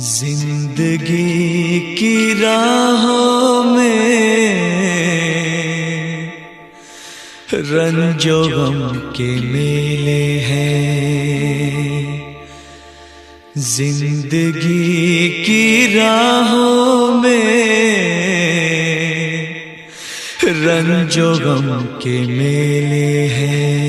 जिंदगी की राहों में रंजो गम के मेले हैं। जिंदगी की राहों में रंजो गम के मेले हैं।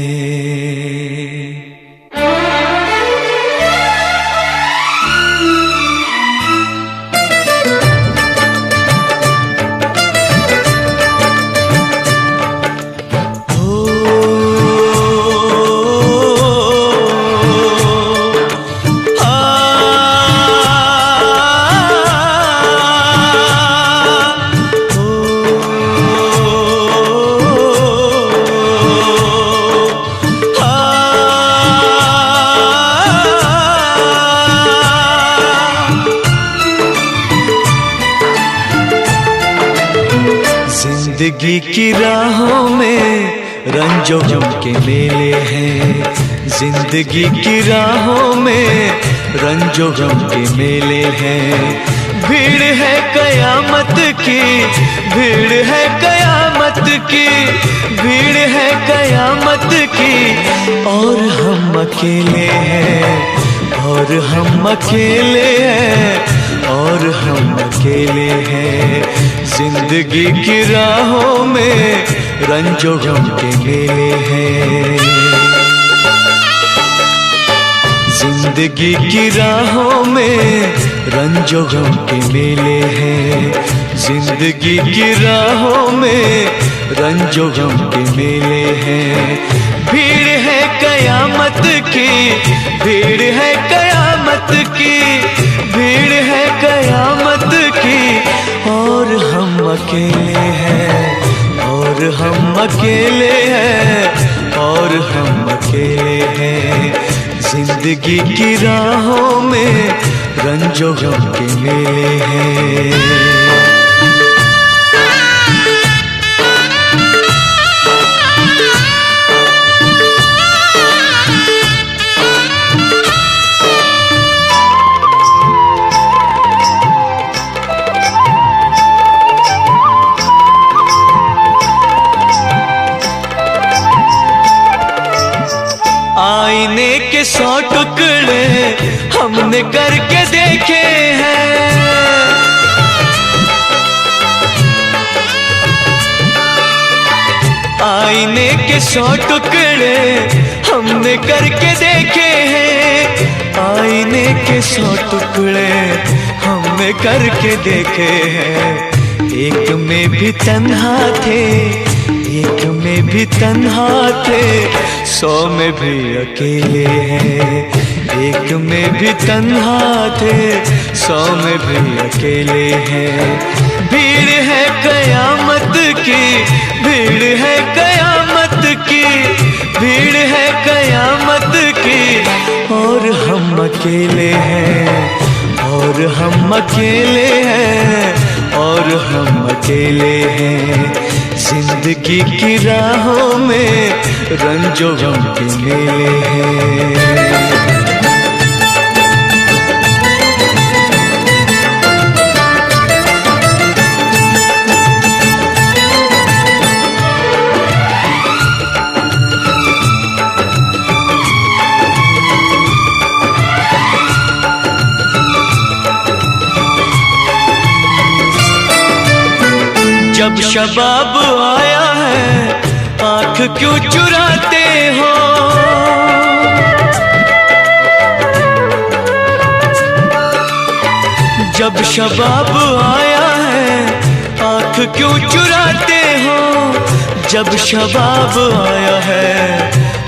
जिंदगी की राहों में रंजो गम के मेले हैं। जिंदगी की राहों में रंजो गम के मेले हैं। भीड़ है कयामत की, भीड़ है कयामत की, भीड़ है कयामत की। और हम अकेले हैं, और हम अकेले हैं, और हम अकेले हैं। जिंदगी की राहों में रंजो गम के मेले हैं। जिंदगी की राहों में रंजो गम के मेले हैं। जिंदगी की राहों में रंजो गम के मेले हैं। भीड़ है कयामत की, भीड़ है कयामत की, भीड़ है कयामत की। और हम अकेले हैं, और हम अकेले हैं, और हम अकेले हैं। जिंदगी की राहों में रंजो गम के मेले हैं। आईने के 100 टुकड़े हमने करके देखे हैं। आईने के 100 टुकड़े हमने करके देखे हैं। आईने के 100 टुकड़े हमने करके देखे हैं। एक में भी तन्हा थे, एक में भी तन्हा थे, 100 में भी अकेले हैं। एक में भी तन्हा थे, 100 में भी अकेले हैं। भीड़ है कयामत की, भीड़ है कयामत की, भीड़ है कयामत की। और हम अकेले हैं, और हम अकेले हैं, और हम अकेले हैं। जिंदगी की राहों में रंजो गम के मेले हैं। जब शबाब आया है आँख क्यों चुराते हो। जब शबाब आया है आँख क्यों चुराते हो। जब शबाब आया है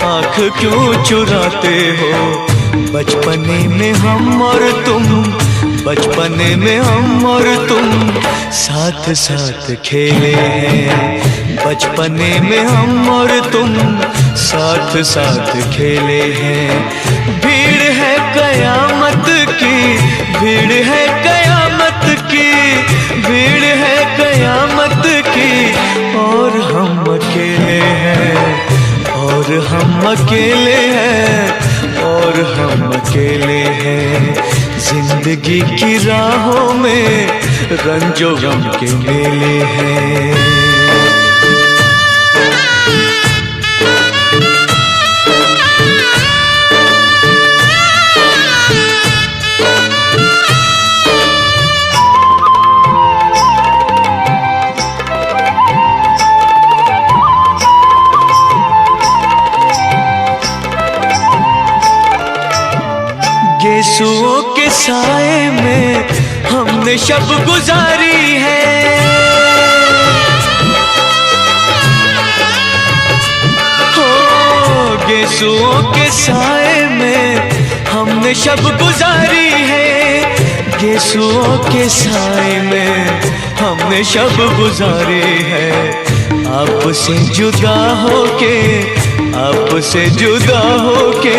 आँख क्यों चुराते हो। बचपने में हम और तुम, बचपने में हम और तुम साथ साथ खेले हैं। बचपने में हम और तुम साथ साथ खेले हैं। भीड़ है कयामत की, भीड़ है कयामत की, भीड़ है कयामत की। और हम अकेले हैं, और हम अकेले हैं, और हम अकेले हैं। जिंदगी की राहों में रंजो गम के मेले हैं। गेसुओं के साए में हमने शब गुजारी है। हो गेसुओं के साए में हमने शब गुजारी है। गेसुओं के साए में हमने शब गुजारी है। आपसे जुदा होके, आपसे जुदा होके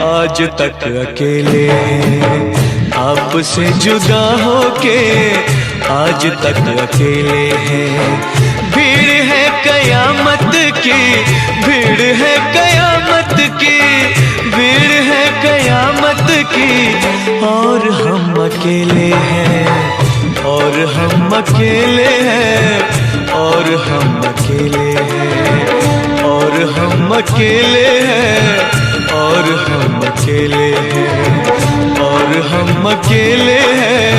आज तक अकेले हैं। आपसे जुदा होके आज तक अकेले हैं। भीड़ है कयामत की, भीड़ है कयामत की, भीड़ है कयामत की, और हम अकेले हैं, और हम अकेले हैं, और हम अकेले हैं, और हम अकेले हैं, और हम अकेले हैं, और हम अकेले हैं,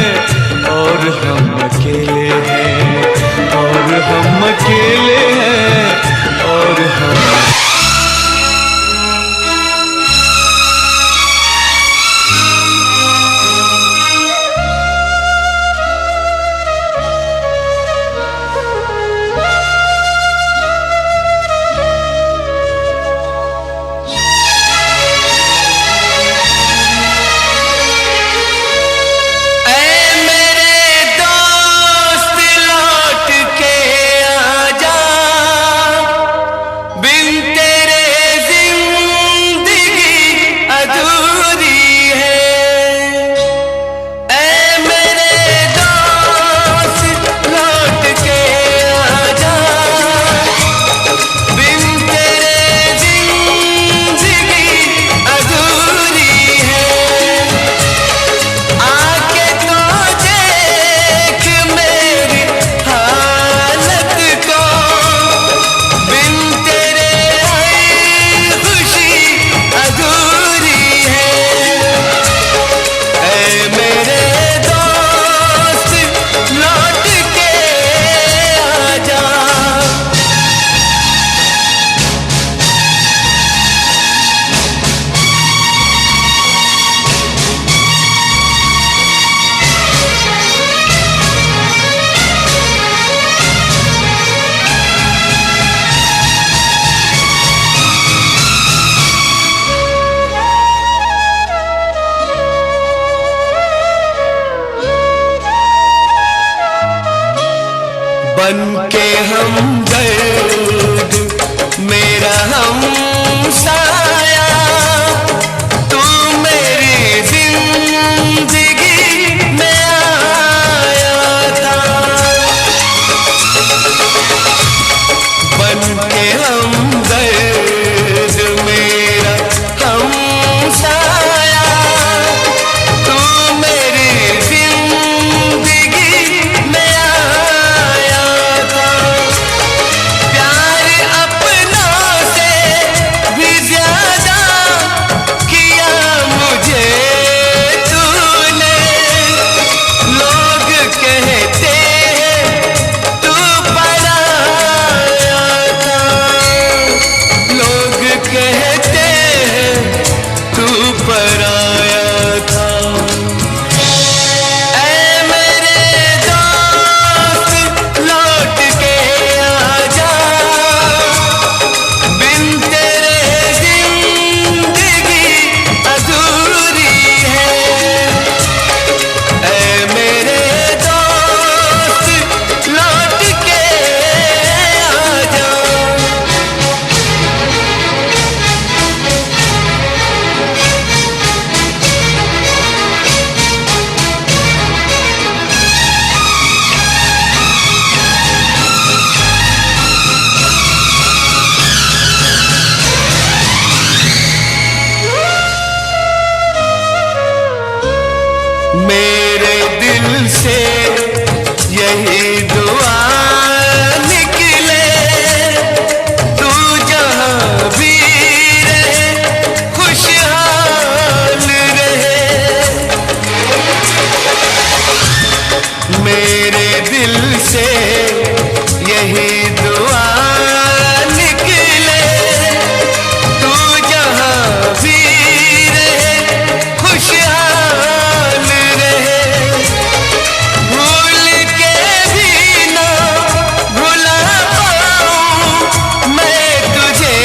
और हम अकेले हैं, और हम अकेले हैं, और हम बनके हमदर्द मेरा हमसाया, तू मेरी जिंदगी में आया था। बनके हमदर्द मेरा हमसाया, तू मेरी जिंदगी में आया था। प्यार अपनों से भी ज्यादा से यही दुआ निकले, तू जहाँ भी रहे खुशहाल रहे। मेरे दिल से यही दुआ निकले, तू जहाँ भी रहे खुशहाल रहे। भूल के भी ना भुला पाऊं मैं तुझे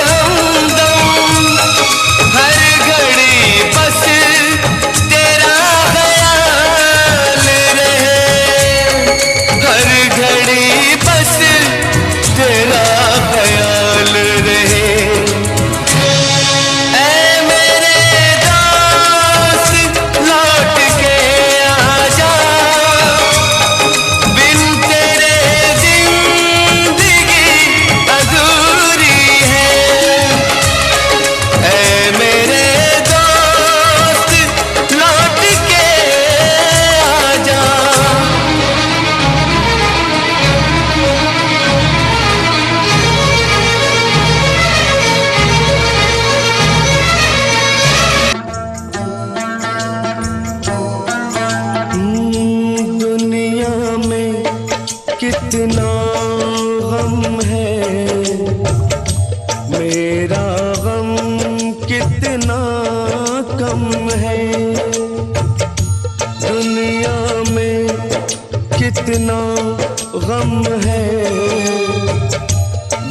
हमदम, हर घड़ी बस तेरा ख्याल रहे, हर घड़ी बस तेरा ख्याल रहे। ऐ मेरे दोस्त लौट के आजा, बिन तेरे जिंदगी अधूरी है। ऐ मेरे दोस्त लौट के आजा। दुनिया में कितना गम है, मेरा गम कितना कम है। दुनिया में कितना गम है,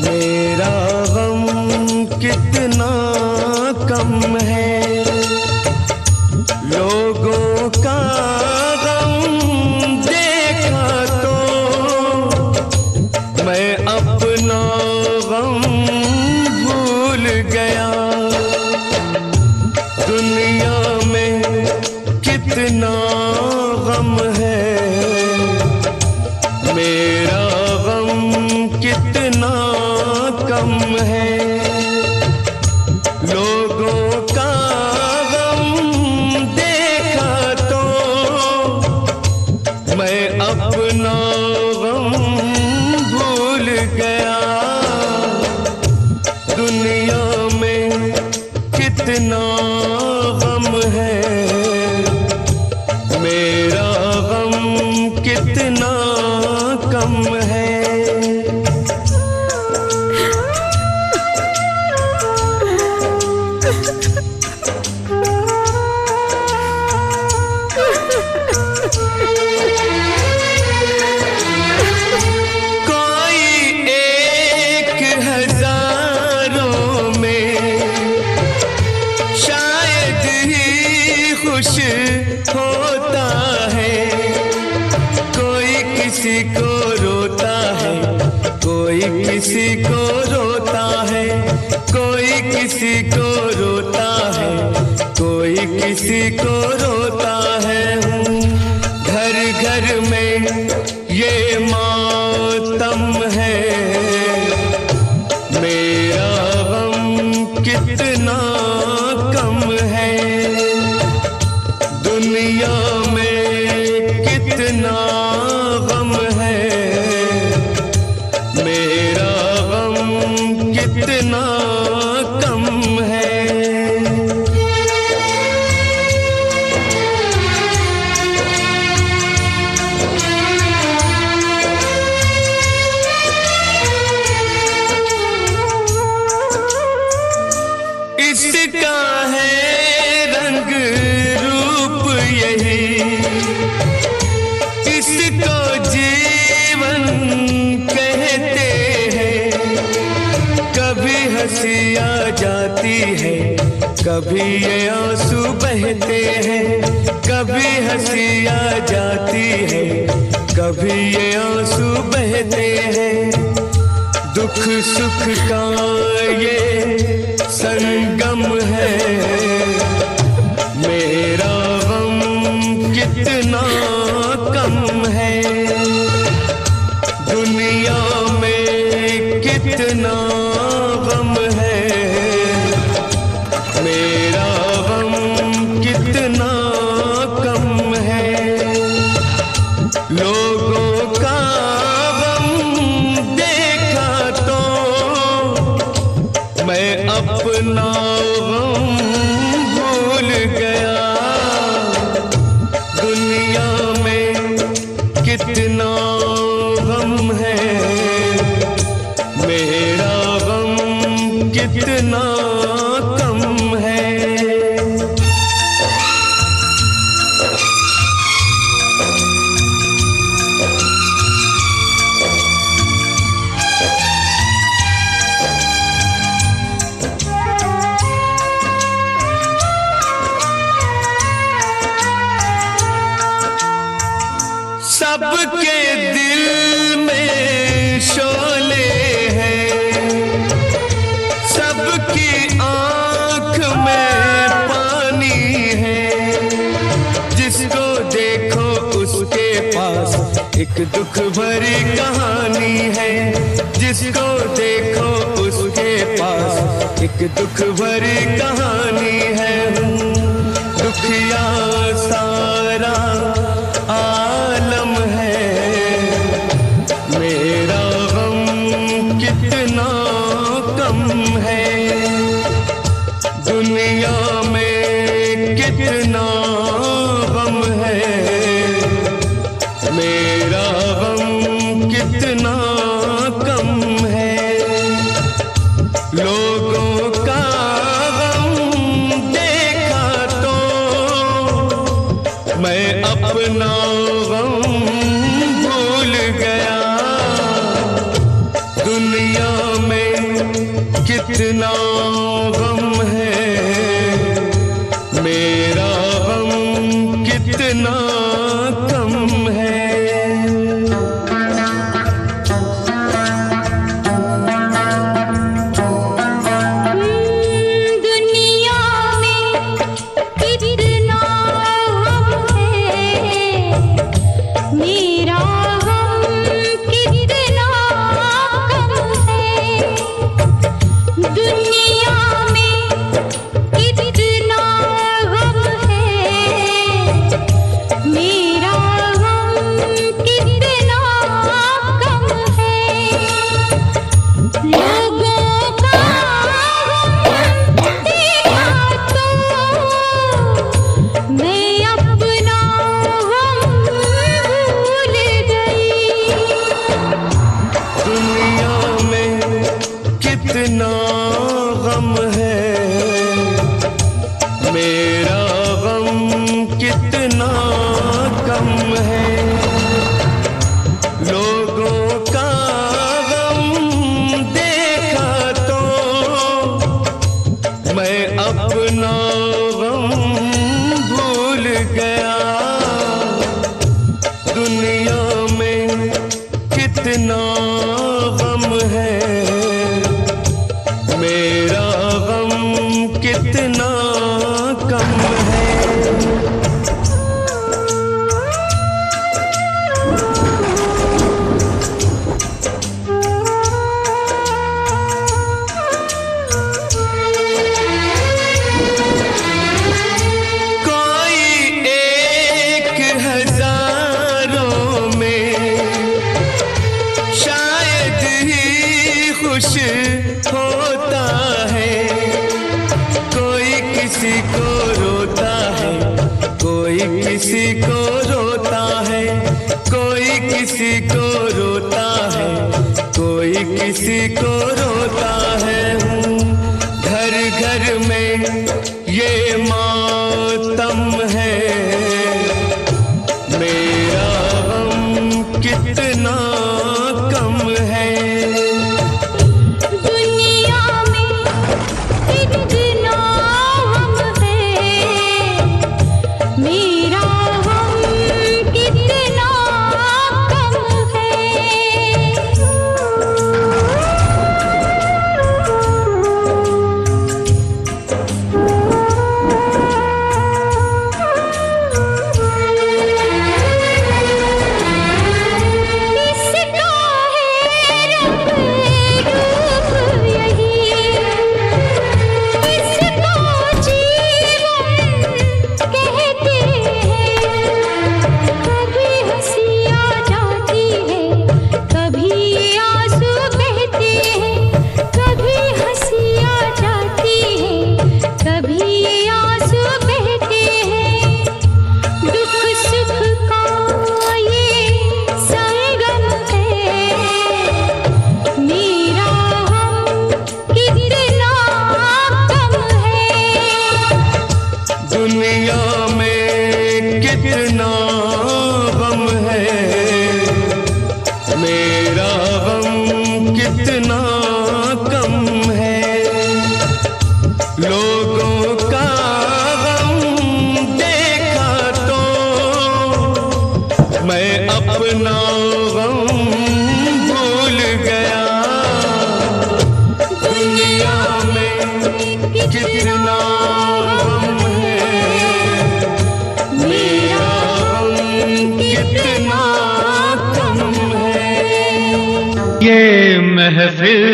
मेरा गम कितना कम है। लोगों का गम देखा तो मैं अपना गम भूल गया। दुनिया में कितना गम है, मेरा गम कितना कम है। लोगों का देखा तो मैं अपना गम भूल गया। दुनिया में कितना गम है, मेरा गम कितना कम है। खुश होता है, कोई किसी को रोता है, कोई किसी को रोता है, कोई किसी को रोता है, कोई किसी को रोता है। घर घर में ये मातम है, मेरा गम कितना कम है। दुनिया में कितना गम है, मेरा गम कितना कम है। इसका है रंग रूप यही, इसको जीवन कहते हैं। कभी हंसी आ जाती है, कभी ये आंसू बहते हैं। कभी हंसी आ जाती है, कभी ये आंसू बहते हैं। दुख सुख का ये संगम है, मेरा गम कितना कम है। दुनिया में कितना गम है, मेरा गम कितना कम है। मैं अपना गम भूल गया। दुनिया में कितना गम है, मेरा गम कितना कम है। सबके दिल में शोले हैं, सबकी आंख में पानी है। जिसको देखो उसके पास एक दुख भरी कहानी है। जिसको देखो उसके पास एक दुख भरी कहानी है। दुखिया सारा आलम है, मेरा गम कितना कम है। दुनिया में कितना गम है, मेरा गम कितना कम है। लोगों का मैं अपना गम भूल गया। दुनिया में कितना गम है, मेरा गम कितना कम है। कितना गम है, मेरा गम कितना कम है। लोगों का गम देखा तो मैं अपना गम भूल गया। दुनिया में कितना गम है, मेरा गम कितना कम है। कोई एक हजारों में शायद ही खुश होता है। कोई किसी को रोता है, कोई किसी को रोता है। कोई किसी को रोता है, कोई किसी को रोता है। घर घर में ये मातम है, मेरा गम कितना कम है। दुनिया में कितना गम है, मेरा गम कितना कम है। ये महफिल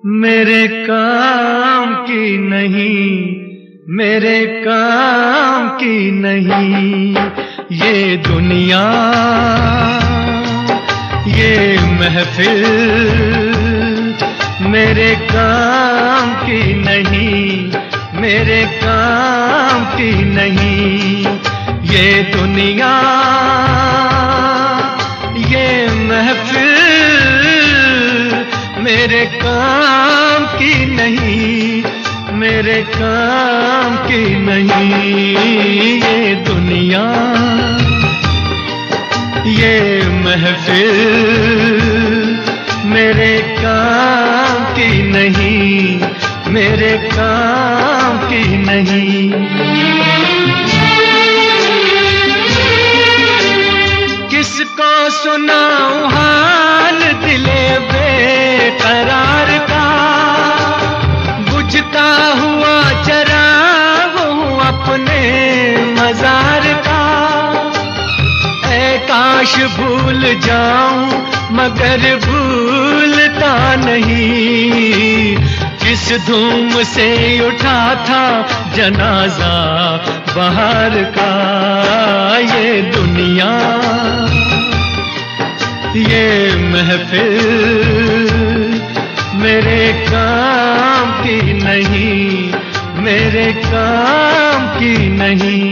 मेरे काम की नहीं, मेरे काम की नहीं। ये दुनिया, ये महफिल मेरे काम की नहीं, मेरे काम की नहीं। ये दुनिया, ये महफिल मेरे काम की नहीं, मेरे काम की नहीं। ये दुनिया, ये महफिल मेरे काम की नहीं, मेरे काम की नहीं। किसको सुनाऊं हाल दिले बेकरार का, बुझता हुआ चराग हूँ अपने मजार का। ऐ काश भूल जाऊं मगर भूलता नहीं, किस धूम से उठा था जनाजा बहार का। ये दुनिया, ये महफिल मेरे काम की नहीं, मेरे काम की नहीं।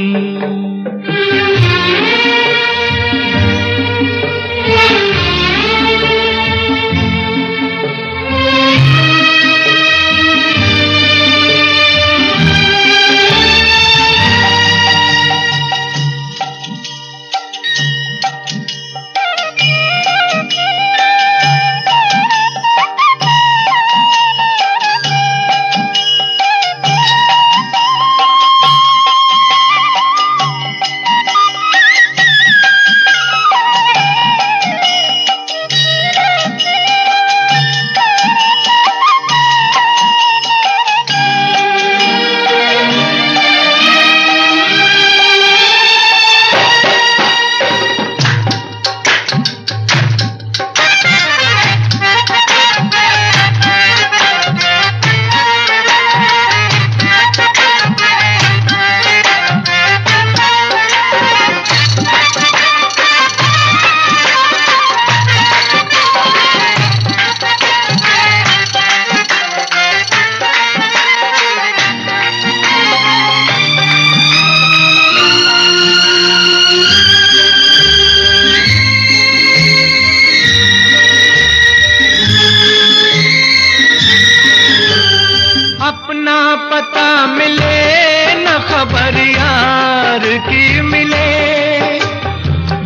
पता मिले न खबर यार की मिले,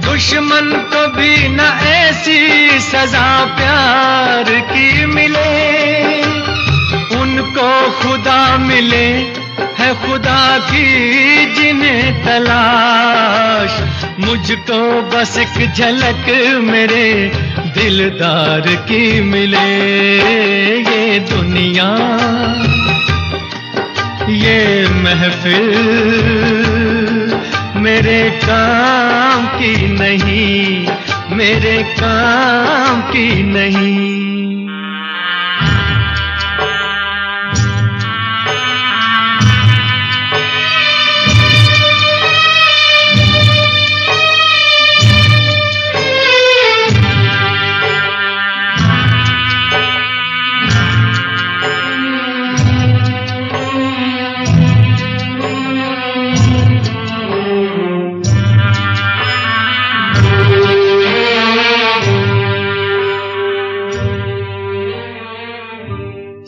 दुश्मन को भी न ऐसी सजा प्यार की मिले। उनको खुदा मिले है खुदा की जिन्हें तलाश, मुझको बस एक झलक मेरे दिलदार की मिले। ये दुनिया, ये महफिल मेरे काम की नहीं, मेरे काम की नहीं।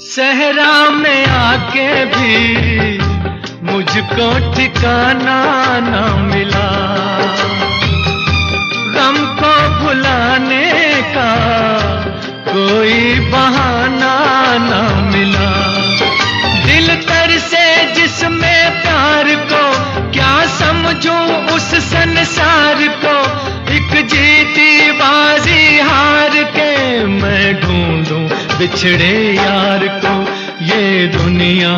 सहरा में आके भी मुझको ठिकाना न मिला, गम को भुलाने का कोई बहाना न मिला। दिल नजर से जिसमें प्यार को, क्या समझूं उस संसार को, एक जीती बाजी हार के मैं ढूंढूं बिछड़े यार को। ये दुनिया,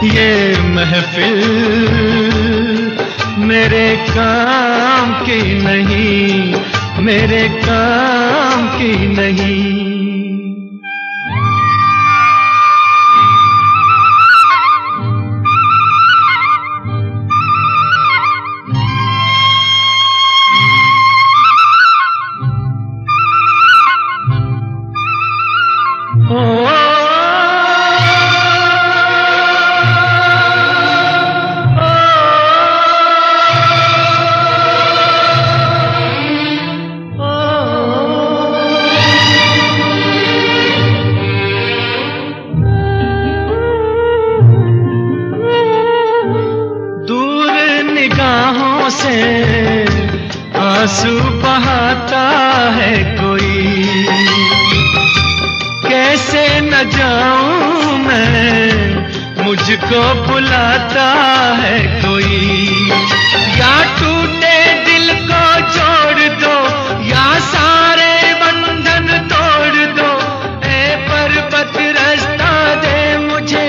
ये महफिल मेरे काम की नहीं, मेरे काम की नहीं। से आंसू बहाता है कोई, कैसे न जाऊं मैं, मुझको बुलाता है कोई। या टूटे दिल को जोड़ दो, या सारे बंधन तोड़ दो, ऐ पर्वत रास्ता दे मुझे,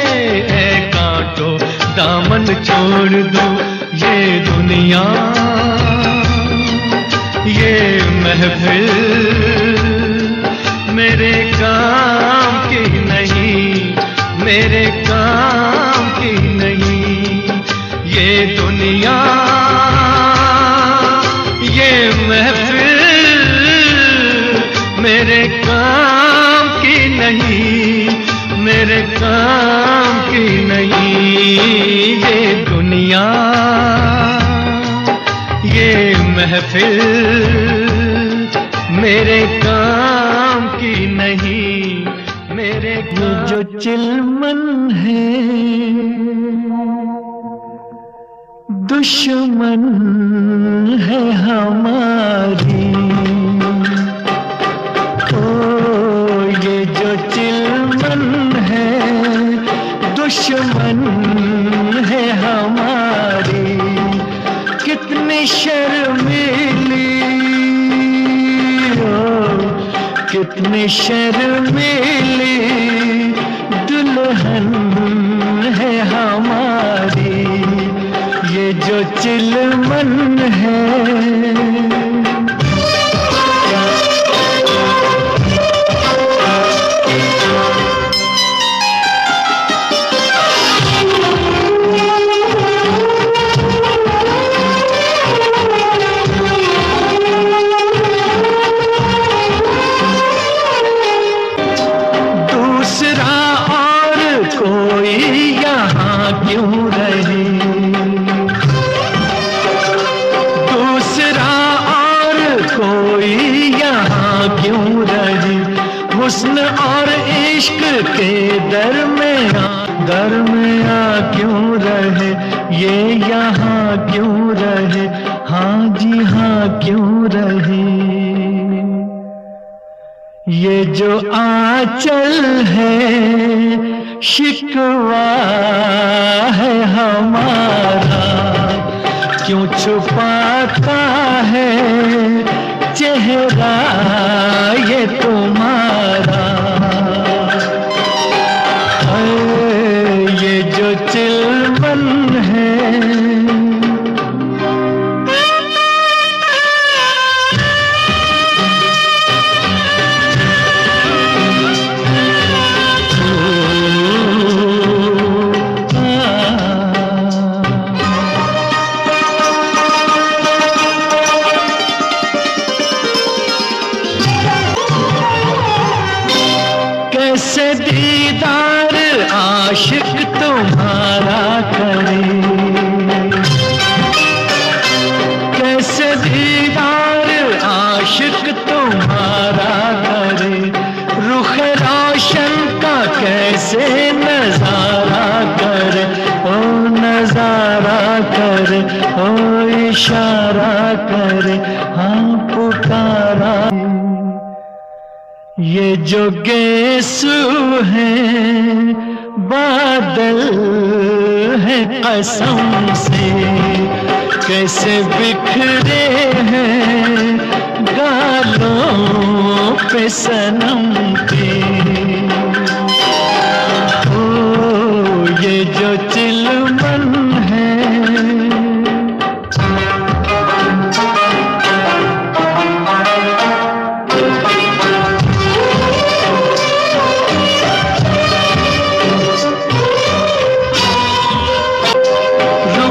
ऐ कांटो दामन छोड़ दो। ये दुनिया, ये महफिल मेरे काम की नहीं, मेरे काम की नहीं। ये दुनिया, ये महफिल मेरे काम की नहीं, मेरे काम की नहीं। ये दुनिया, ये महफिल मेरे काम की नहीं, मेरे काम। जो चिलमन है दुश्मन है हमारी, ओ ये जो चिलमन है दुश्मन है हमारी। कितनी शर्मीली, कितनी शर्मीली दुल्हन है हमारी, ये जो चिलमन है। हुस्न और इश्क के दरमियाँ क्यों रहे, ये यहाँ क्यों रहे, हाँ जी हाँ क्यों रहे। ये जो आंचल है शिकवा है हमारा, क्यों छुपाता है चेहरा ये तुम्हारा। ये जो चिलमन है, कैसे दीदार आशिक तुम्हारा करे, कैसे दीदार आशिक तुम्हारा करे। रुख रोशन का कैसे नजारा करे, ओ नजारा करे, ओ इशारा करे, हाँ पुकारा। ये जो गेसू है बादल है कसम से कैसे बिखरे हैं गालों पे सनम के। ओ ये जो चिलमन है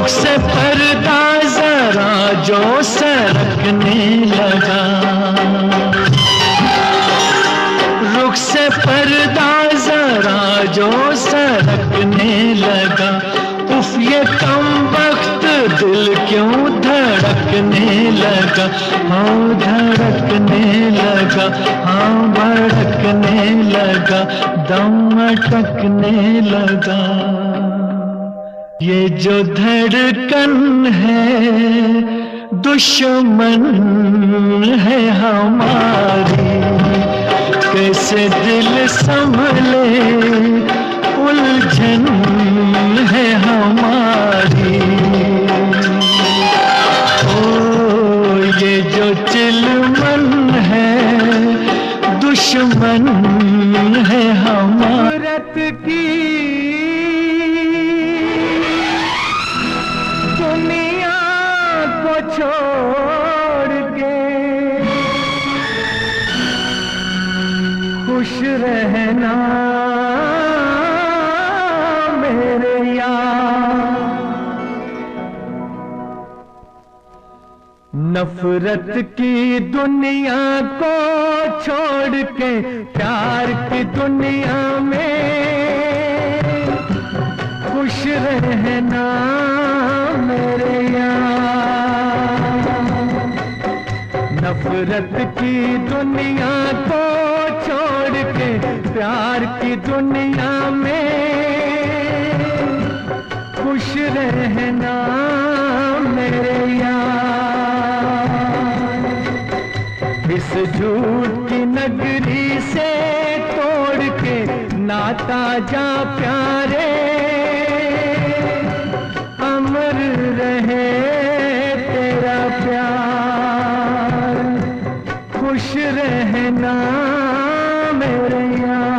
से पर्दा जरा जो सरकने लगा, रुख से पर्दा जरा जो सरकने लगा, उफ ये कमबख्त दिल क्यों धड़कने लगा, हाँ धड़कने लगा, हाँ भड़कने लगा, दम अटकने लगा। ये जो धड़कन है दुश्मन है हमारी, कैसे दिल संभले उलझन है हमारी। ओ ये जो चिलमन है दुश्मन है हमारी की छोड़ के खुश रहना मेरे यार, नफरत की दुनिया को छोड़ के प्यार की दुनिया में खुश रहना मेरे यार। नफरत की दुनिया को छोड़ के प्यार की दुनिया में खुश रहना मेरे यार। इस झूठ की नगरी से तोड़ के नाता जा प्यारे, अमर रहे तेरा प्यार, खुश रहना मेरे यार।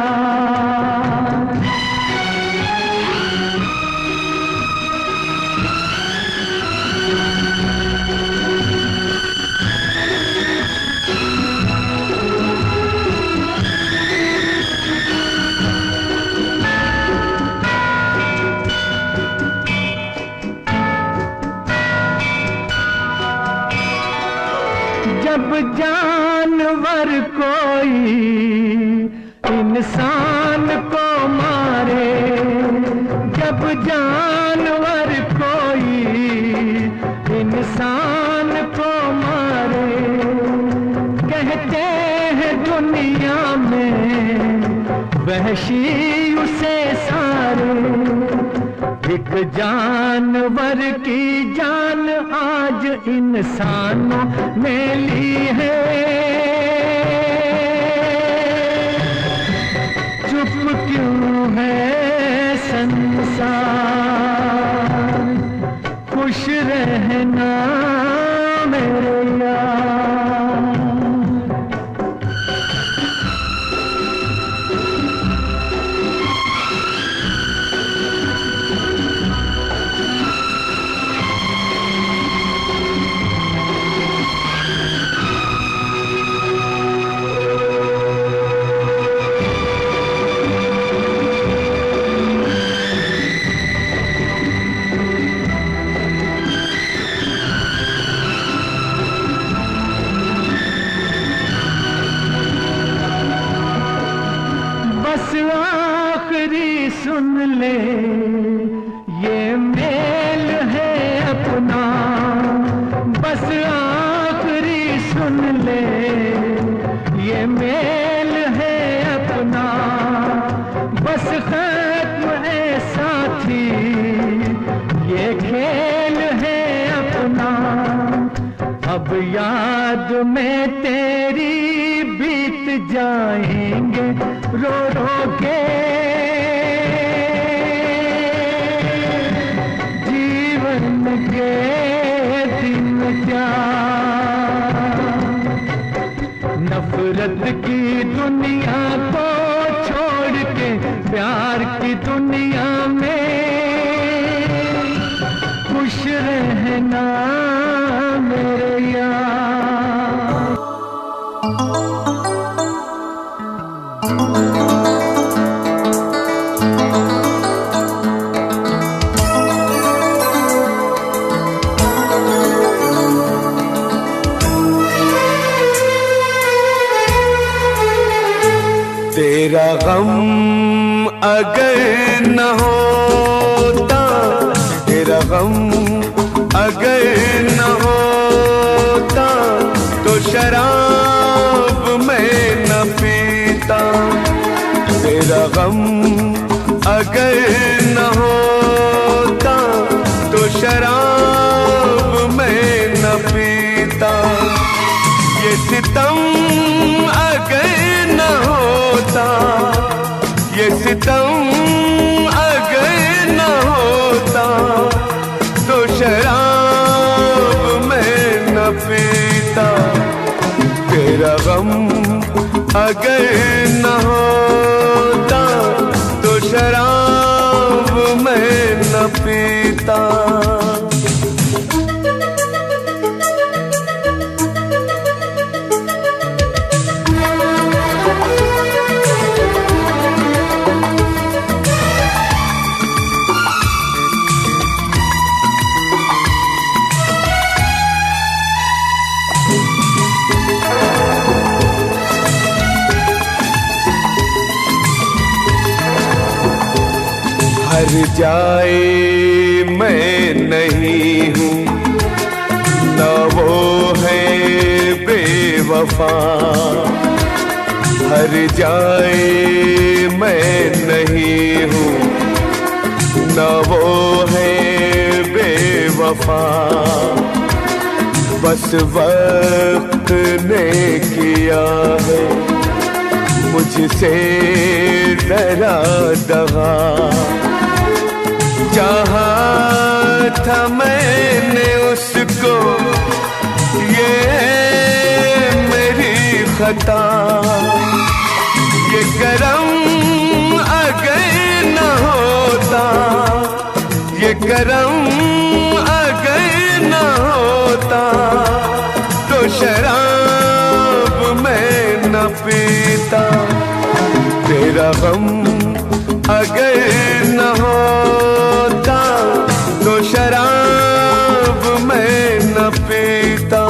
जब जानवर कोई इंसान को मारे, जब जानवर कोई इंसान को मारे, कहते हैं दुनिया में वहशी उसे सारे। एक जानवर की जान आज इंसानों ने ली है, चुप क्यों है संसार, खुश रहना मेरे यार। बस आखिरी सुन ले ये मेल है अपना, बस आखिरी सुन ले ये मेल है अपना, बस खत्म है साथी ये खेल है अपना। अब याद में तेरी बीत जाएंगे रो रो के के दिन क्या, नफरत की दुनिया को छोड़ के प्यार की दुनिया में खुश रहना मेरे यार। तेरा गम अगर न होता, तेरा गम अगर न होता तो शराब मैं न पीता। तेरा गम अगर न होता तो शराब मैं न पीता। ये सितम अगर न होता, ये सितम अगर न होता तो शराब मैं न पीता। तेरा गम अगर न होता तो शराब मैं न पीता। हर जाए मैं नहीं हूँ, न वो है बेवफा। हर जाए मैं नहीं हूँ, न वो है बेवफा। बस वक्त ने किया है मुझसे डरा दगा। चाहा था मैंने उसको, ये मेरी खता। ये करम अगर न होता, ये करम अगर न होता तो शराब मैं न पीता। तेरा गम अगर न होता तो शराब मैं न पीता।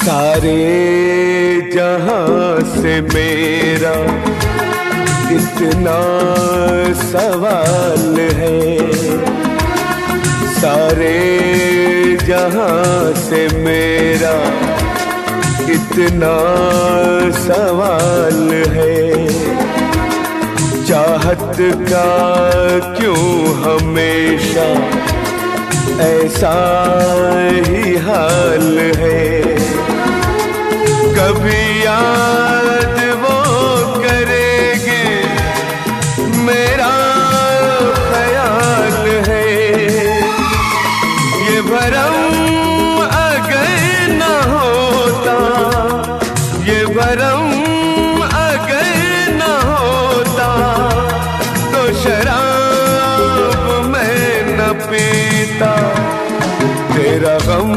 सारे जहां से मेरा इतना सवाल है। सारे जहां से मेरा इतना सवाल है। चाहत का क्यों हमेशा ऐसा ही हाल है। कभी याद वो करेंगे मेरा ख्याल है। ये भरम अगर न होता, ये भरम अगर न होता तो शराब मैं न पीता। तेरा गम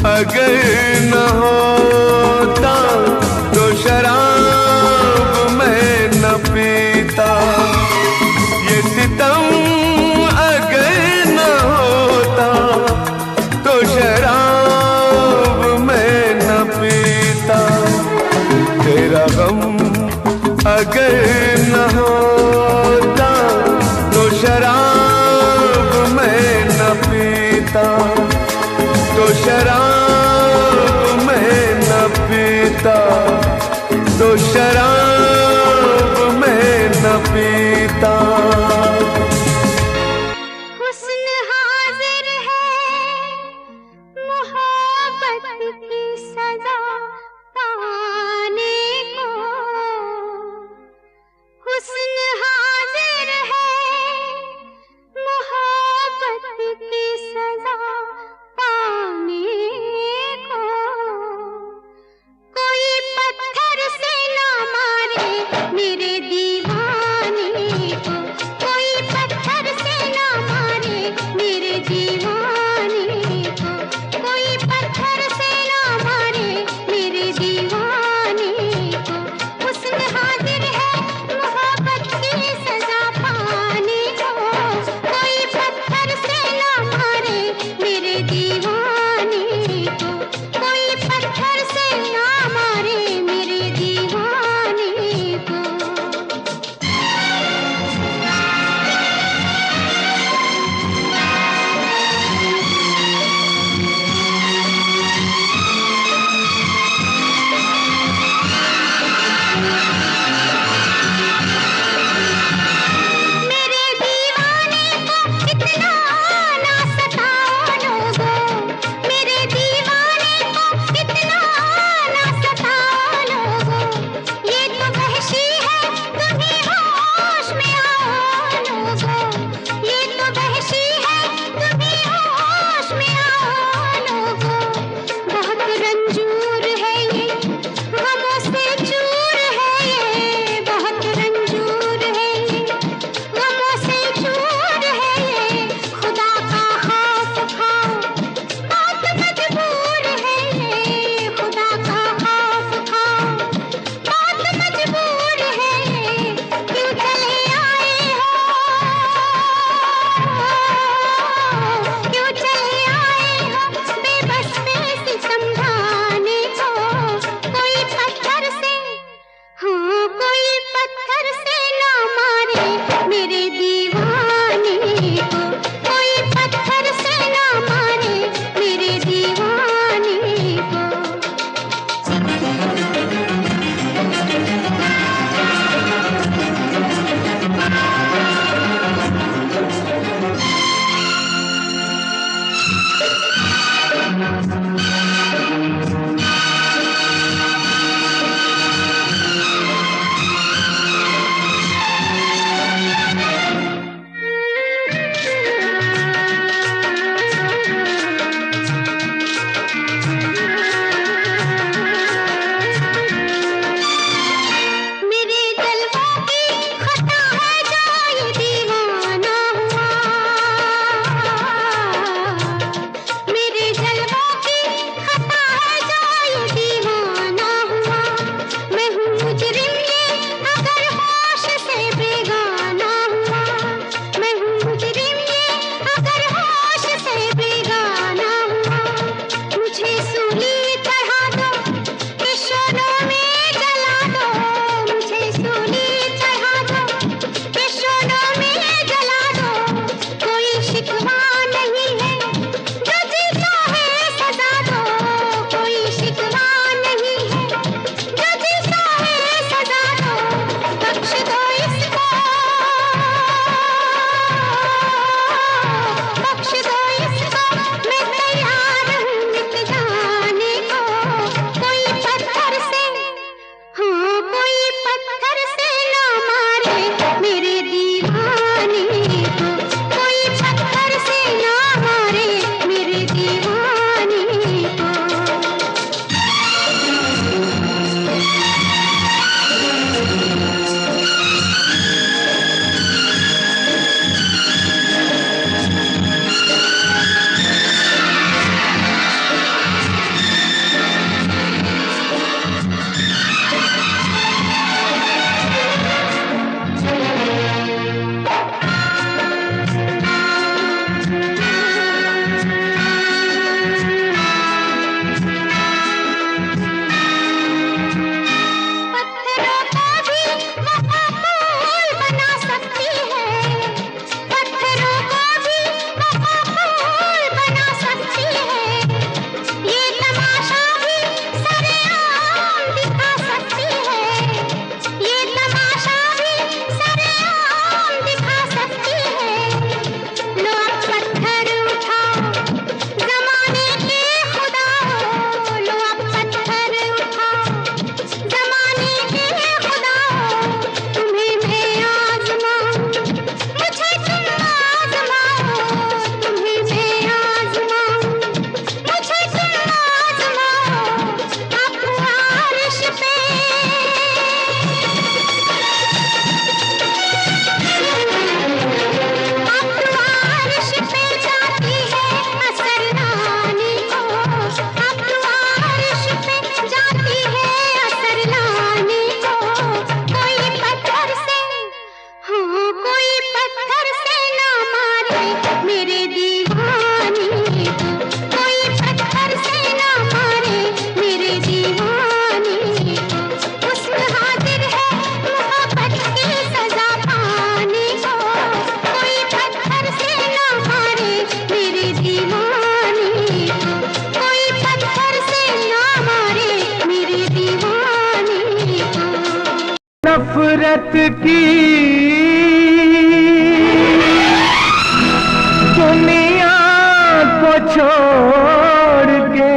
अगर न होता तो शराब मैं न पीता। ये सितम अगर न होता तो शराब मैं न पीता। तेरा गम पीता, तो शराब मैं न पीता, तो शराब मैं न पीता। हुस्न हाजिर है मोहब्बत की सजा पाने को, हुस्न हाजिर है मोहब्बत की सजा नफरत की दुनिया को छोड़ के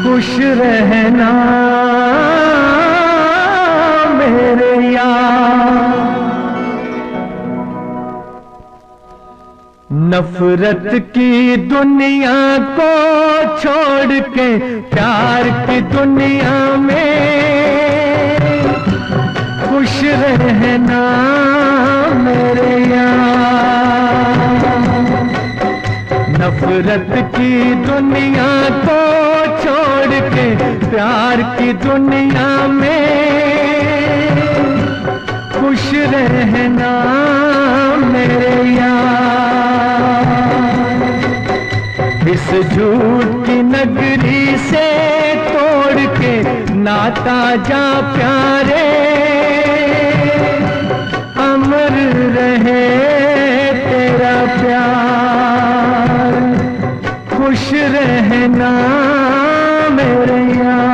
खुश रहना मेरे यार। नफरत की दुनिया को छोड़ के प्यार की दुनिया में खुश रहना मेरे यार। नफरत की दुनिया को छोड़ के प्यार की दुनिया में खुश रहना मेरे यार। इस झूठ की नगरी से तोड़ के नाता जा प्यारे, अमर रहे तेरा प्यार। खुश रहना मेरे यार।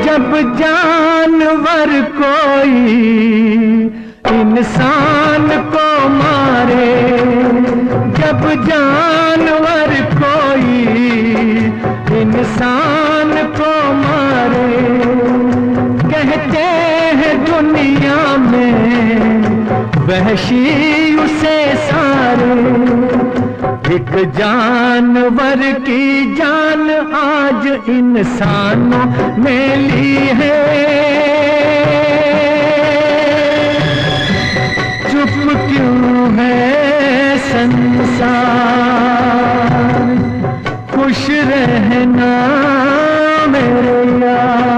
जब जानवर कोई इंसान को मारे, जब जानवर कोई इंसान को मारे, कहते हैं दुनिया में वहशी उसे सारे। एक जानवर की जान आज इंसानों ने ली है, चुप क्यों है संसार। खुश रहना मेरे यार।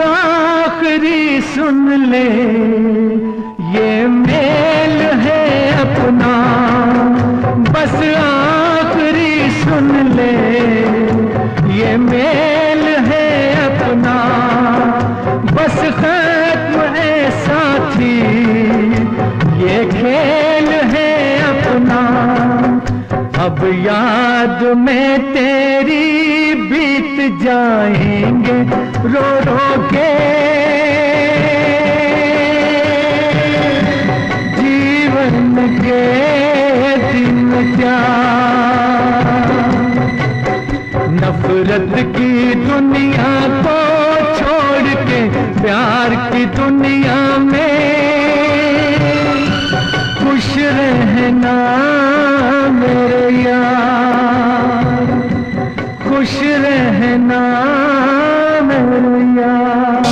आखिरी सुन ले ये मेल है अपना, बस आखिरी सुन ले ये मेल है अपना। बस खत्म है साथी ये खेल है अपना। अब याद में तेरी बीत जाएंगे रो रो के जीवन के दिन क्या। नफरत की दुनिया को छोड़ के प्यार की दुनिया में खुश रहना मेरे यार। खुश रहना मेरे यार।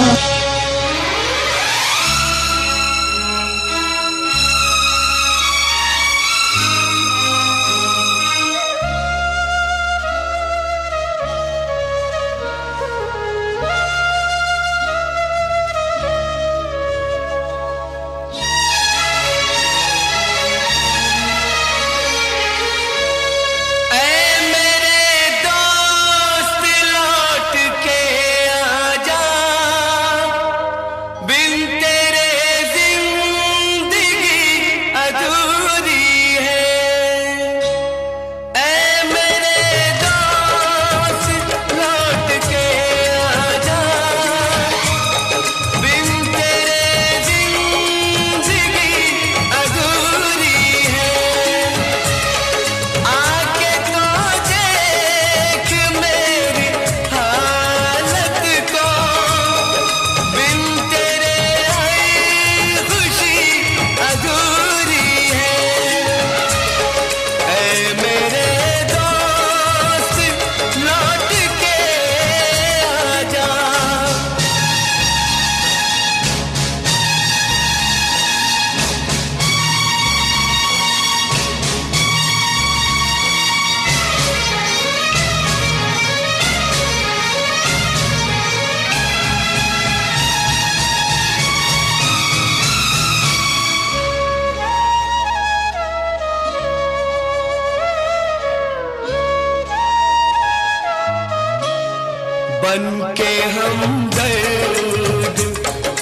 के हमदर्द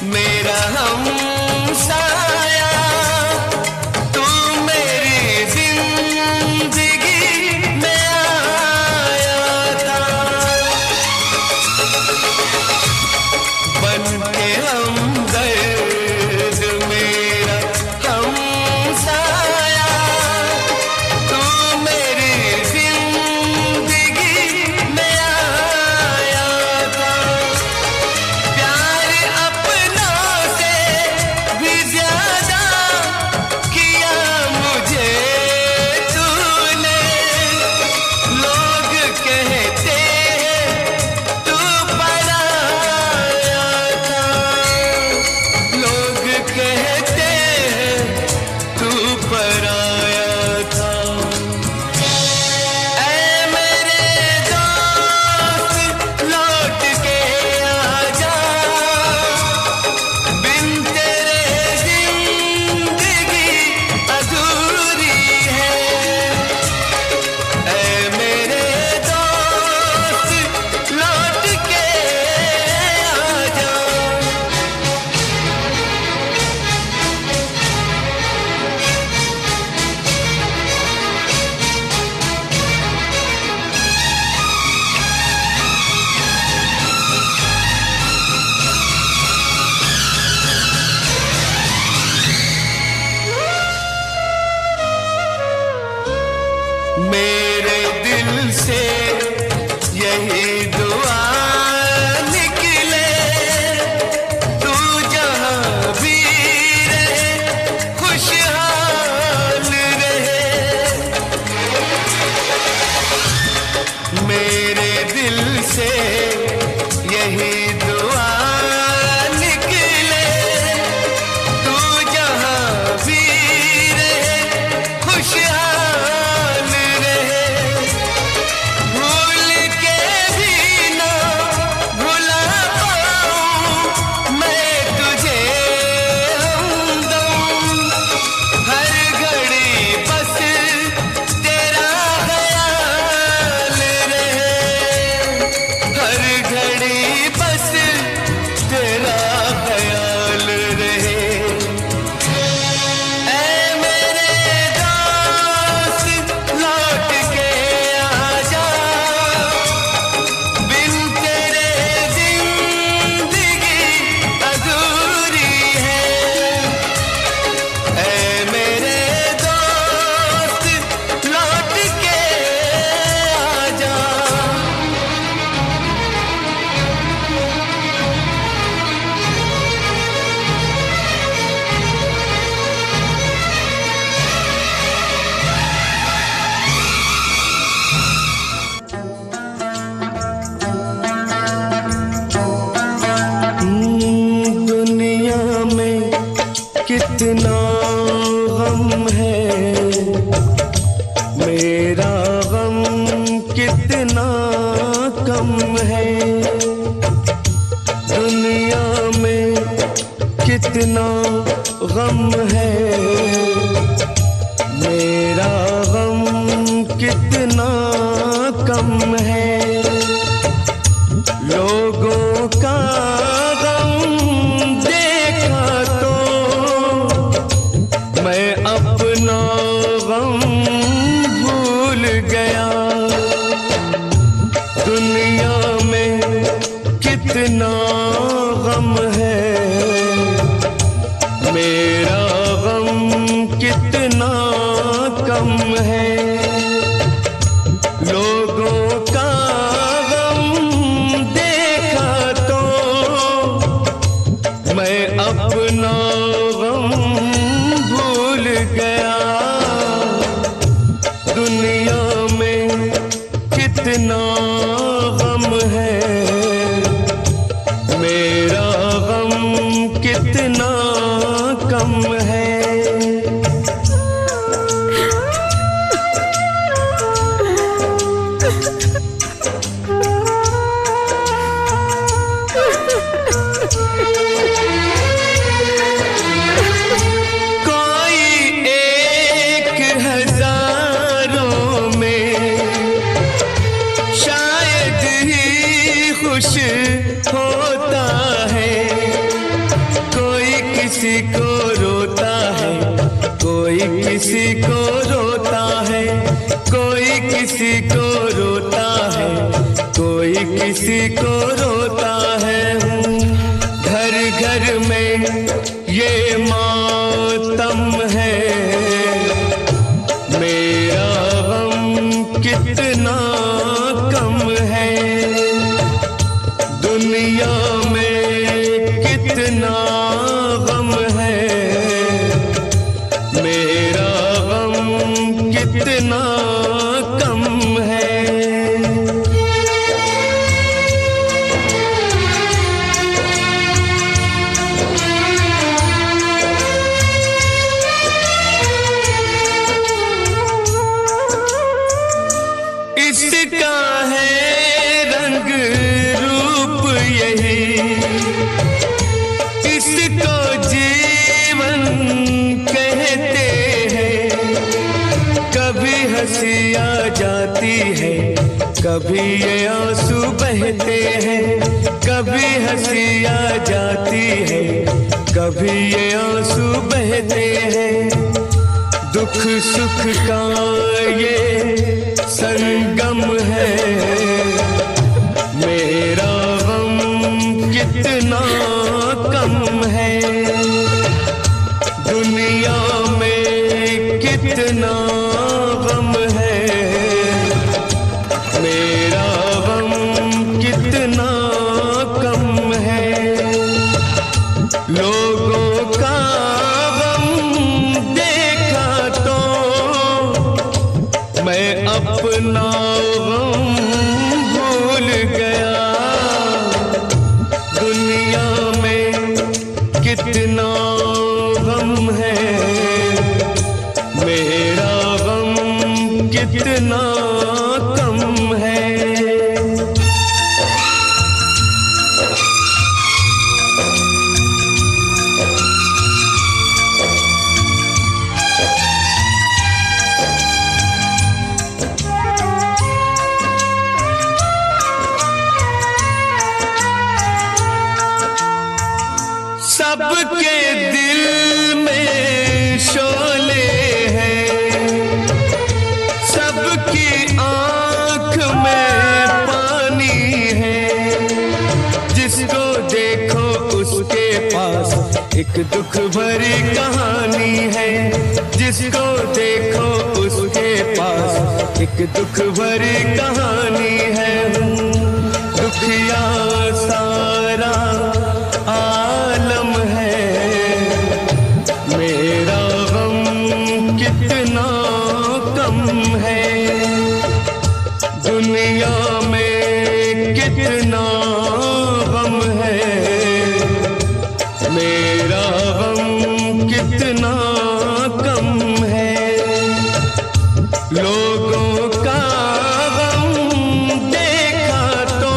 मेरा हमसाया, तू मेरी जिंदगी में आया था। बन के हमदर्द मेरा हमसाया, तू मेरी जिंदगी में आया था। प्यार अपनों से भी ज्यादा किया मुझे तूने। लोग कहते हैं तू पराया था, लोग कहते हैं तू पराया था। ऐ मेरे दोस्त लौट के आजा, बिन तेरे जिंदगी अधूरी है। ऐ मेरे दोस्त लौट के आजा। मेरे दिल से यही दुआ निकले, तू जहाँ भी रहे खुशहाल रहे। मेरे दिल से यही दुआ निकले, तू जहाँ भी रहे खुशहाल रहे। भूल के भी ना भुला पाऊं मैं तुझे हमदम, हर घड़ी बस तेरा ख्याल रहे, हर घड़ी बस तेरा ख्याल रहे। ऐ मेरे दोस्त लौट के आजा, बिन तेरे जिंदगी अधूरी है। ऐ मेरे दोस्त लौट के आजा। दुनिया में कितना गम है, मेरा गम कितना कम है। दुनिया में कितना गम है, मेरा गम कितना कम है। लोगों का गम देखा तो मैं अपना गम भूल गया। दुनिया में कितना गम है, मेरा गम कितना कम है। लोगों का गम देखा तो मैं अपना गम भूल गया। दुनिया में कितना गम है, मेरा गम कितना कम है। किसी को रोता है, कोई किसी को रोता है, कोई किसी को रोता है। घर घर में ये मातम है, मेरा गम कितना कम है। दुनिया में कितना गम है, मेरा गम कितना कम है। इसका है रंग रूप यही, इसको जीवन कहते हैं। कभी हंसी आ जाती है, कभी ये आंसू बहते हैं। कभी हंसी आ जाती है, कभी ये आंसू बहते हैं। दुख सुख का ये संगम है, मेरा गम कितना कम है। दुनिया में कितना गम है, मेरा गम कितना कम है। लोगों का गम देखा तो मैं अपना गम भूल गया। दुनिया में कितना गम है, मेरा गम कितना कम है। सबके दिल में शोले हैं, सबकी आंख में पानी है। जिसको देखो उसके पास एक दुख भरी कहानी है। जिसको देखो उसके पास एक दुख भरी कहानी है। दुखिया सारा आलम है, मेरा गम कितना कम है। दुनिया में कितना गम है, मेरा गम कितना कम है। लोगों का गम देखा तो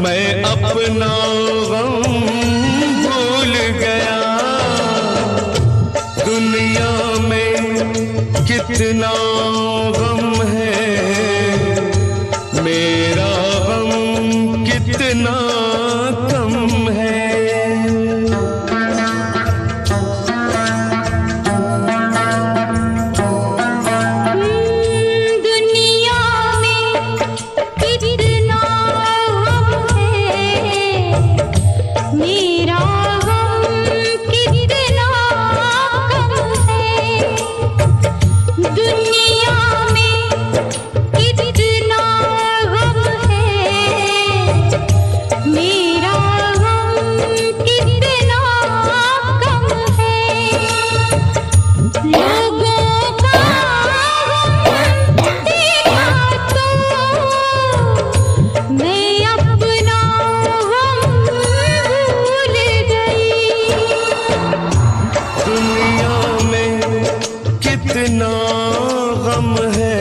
मैं अपना गम भूल गया। दुनिया में कितना गम है, मेरा गम कितना कम है। दुनिया में कितना गम है, मेरा गम कितना कम है। दुनिया में कितना गम है, मेरा गम कितना कम है। लोगों का गम देखा तो मैं अपना गम भूल गई। दुनिया में कितना गम है,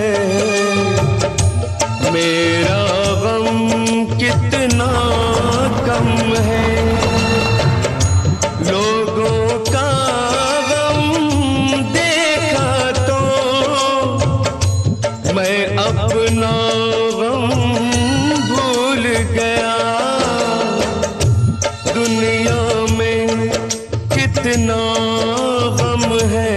मेरा गम कितना कम है। लोगों का गम देखा तो मैं अपना गम भूल गया। दुनिया में कितना गम है,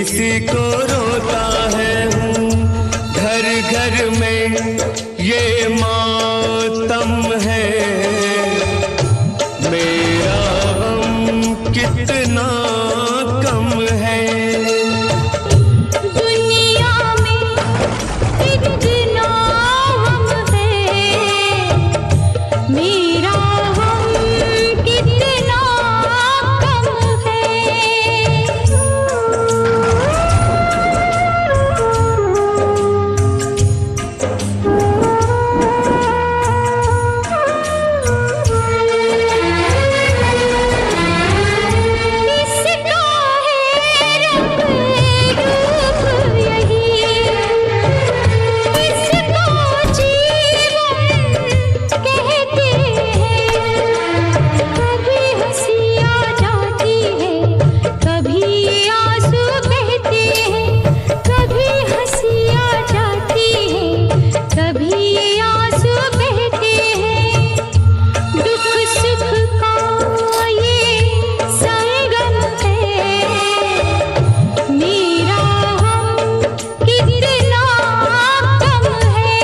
इसी को रोता है हूँ, घर घर में ये मातम है। मेरा गम कितना कम है, दुनिया में कितना हम है, मेरा हम कितना कम है। इसका है रंग रूप यही, इसको जीवन कहते हैं। कभी हंसी आ जाती है, कभी आंसू बहते हैं। कभी हंसी आ जाती है, कभी आंसू बहते हैं। दुख सुख का ये संगम है, मेरा हम कितना कम है।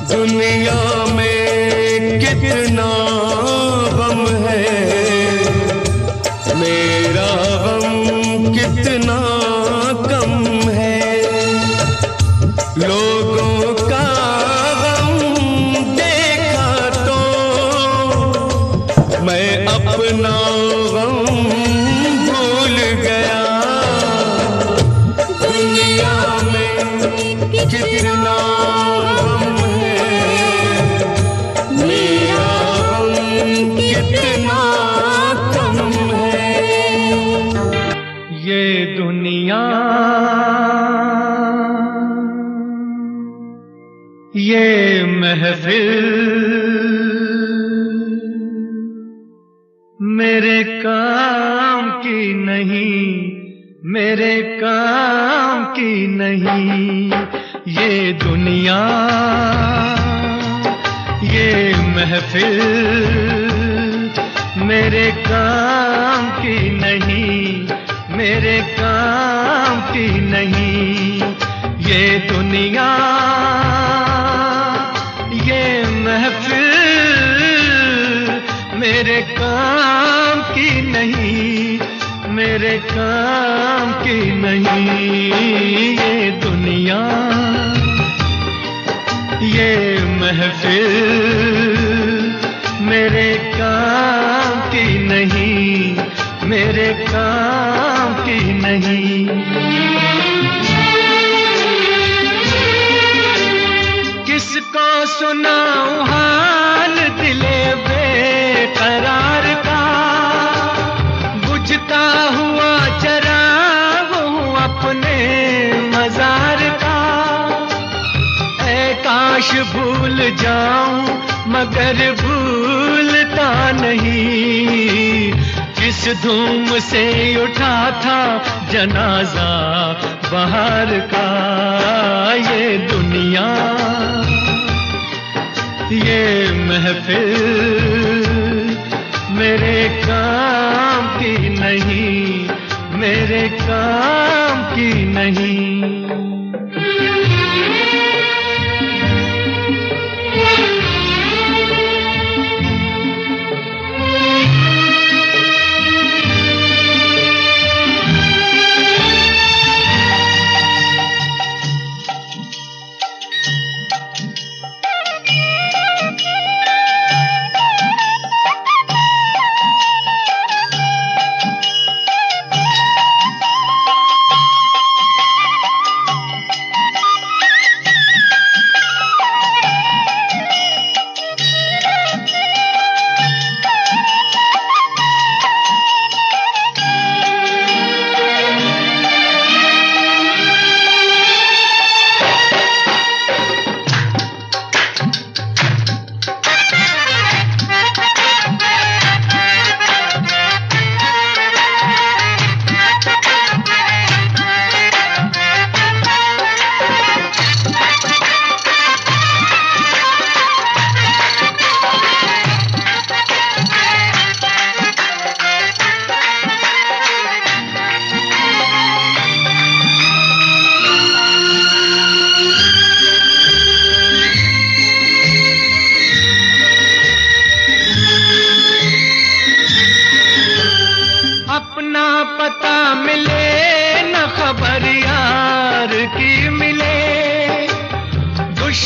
दुनिया में कितना गम है, मेरा गम कितना कम है। लोगों का गम देखा तो मैं अपना गम भूल गया। दुनिया में कितना गम है, मेरा गम कितना कम है। ये दुनिया, ये महफिल मेरे काम की नहीं, मेरे काम की नहीं। ये दुनिया, ये महफिल मेरे काम की नहीं, मेरे काम की नहीं। ये दुनिया, ये महफिल मेरे काम की नहीं, मेरे काम की नहीं। ये दुनिया, ये महफिल मेरे काम की नहीं, मेरे काम की नहीं। किसको सुनाऊं हाल दिले बेकरार का, बुझता हुआ चराग हूँ अपने मजार का। ऐ काश भूल जाऊं मगर भूलता नहीं, जिस धूम से उठा था जनाजा बहार का। ये दुनिया, ये महफिल मेरे काम की नहीं, मेरे काम की नहीं।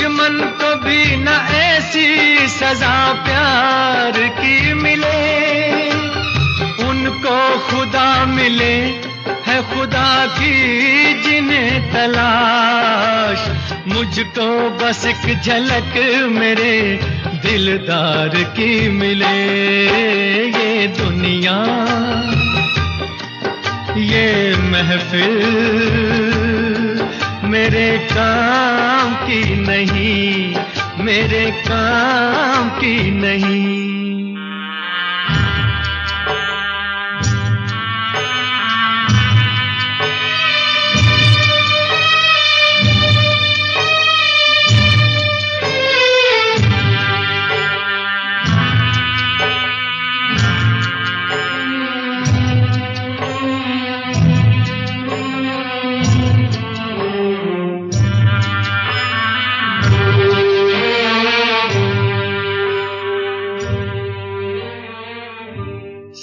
दुश्मन को भी न ऐसी सजा प्यार की मिले, उनको खुदा मिले है खुदा की जिन्हें तलाश। मुझको बस एक झलक मेरे दिलदार की मिले। ये दुनिया ये महफिल मेरे काम की नहीं, मेरे काम की नहीं।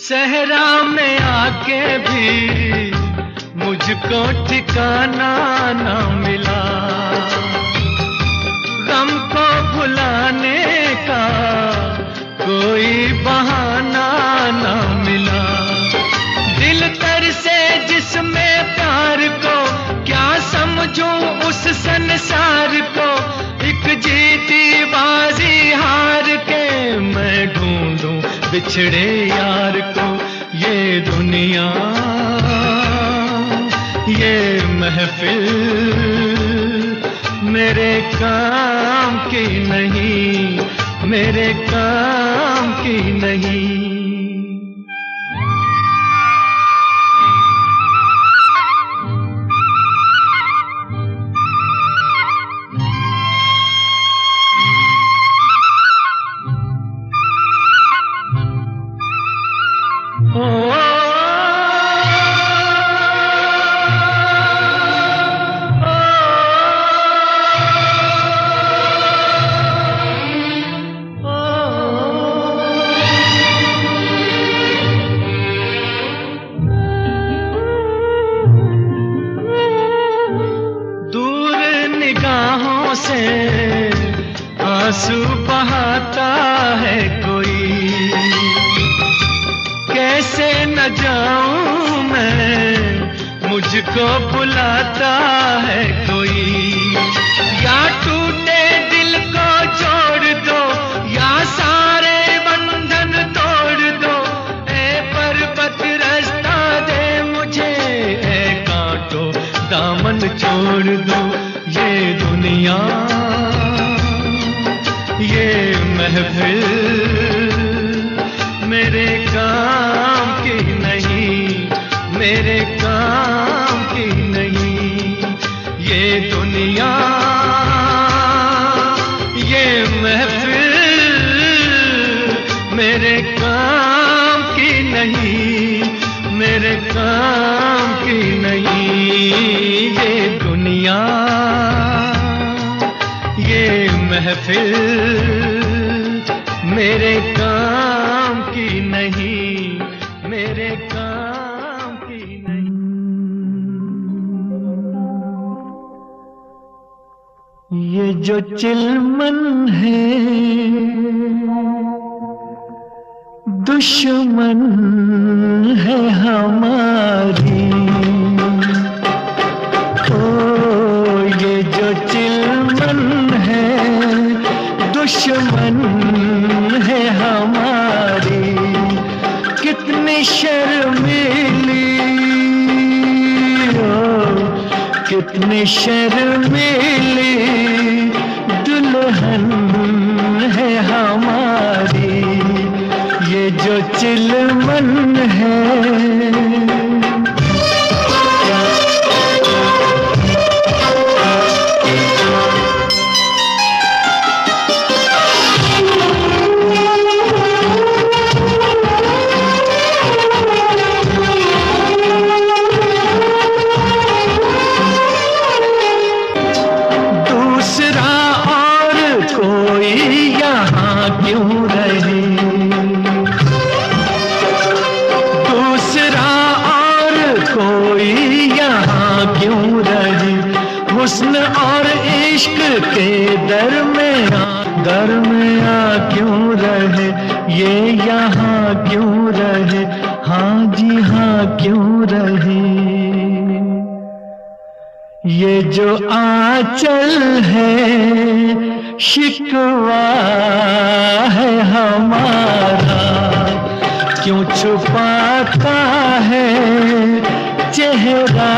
सहरा में आके भी मुझको ठिकाना ना मिला, गम को भुलाने का कोई बहाना ना मिला। दिल तर से जिसमें प्यार को क्या समझूं उस संसार को, एक जीती बाजी हार के मैं ढूंढूं बिछड़े यार को। ये दुनिया ये महफिल मेरे काम की नहीं, मेरे काम की नहीं। से आंसू बहाता है कोई, कैसे न जाऊं मैं, मुझको बुलाता है कोई। या टूटे दिल को जोड़ दो या सारे बंधन तोड़ दो, ए पर्वत रास्ता दे मुझे, ए कांटो दामन छोड़ दो। ये दुनिया ये महफिल मेरे काम की नहीं, मेरे काम की नहीं। ये दुनिया ये महफिल मेरे काम की नहीं, मेरे काम की नहीं। ये दुनिया ये महफिल मेरे काम की नहीं, मेरे काम की नहीं। ये जो चिलमन है दुश्मन है हमारी, ये जो चिलमन है दुश्मन है हमारी। कितनी शर्मीली कितनी शर्मीली दुल्हन है हमारी, ये जो चिलमन है। हुस्न और इश्क के दरमियाँ क्यों रहे, ये यहाँ क्यों रहे, हाँ जी हाँ क्यों रहे। ये जो आंचल है शिकवा है हमारा, क्यों छुपाता है चेहरा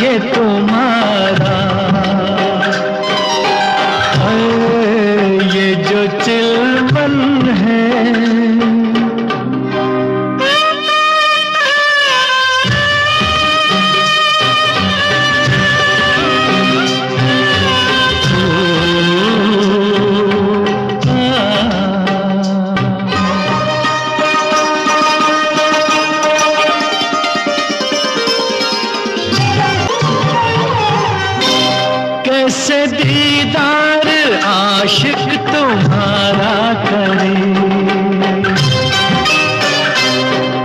ये तुम्हारा। ये जो चिलमन है कैसे दीदार आशिक तुम्हारा करे,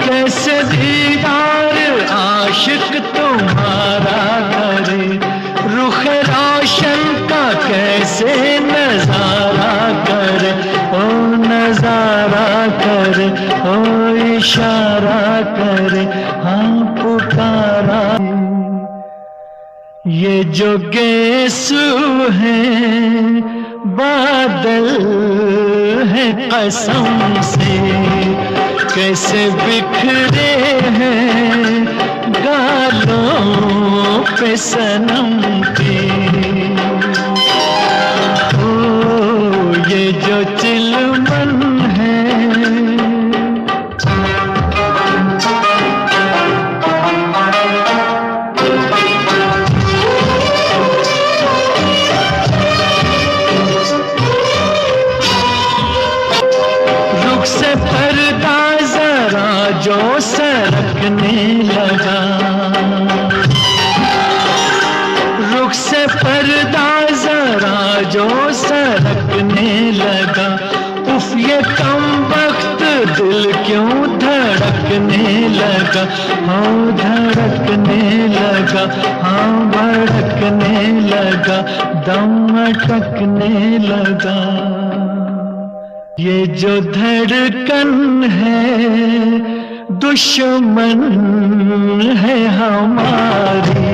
कैसे दीदार आशिक तुम्हारा करे। रुख रोशन का कैसे नजारा करे, ओ नजारा करे, ओ इशारा करे, हाँ पुकारा। ये जो गेसू है बादल है कसम से, कैसे बिखरे हैं गालों पे सनम के। ओ ये जो चिलमन है से पर्दा जरा जो सरकने लगा, रुख से पर्दा जरा जो सरकने लगा। उफ ये कमबख्त दिल क्यों धड़कने लगा, हाँ धड़कने लगा, हाँ भड़कने लगा, दम अटकने लगा। ये जो धड़कन है दुश्मन है हमारी,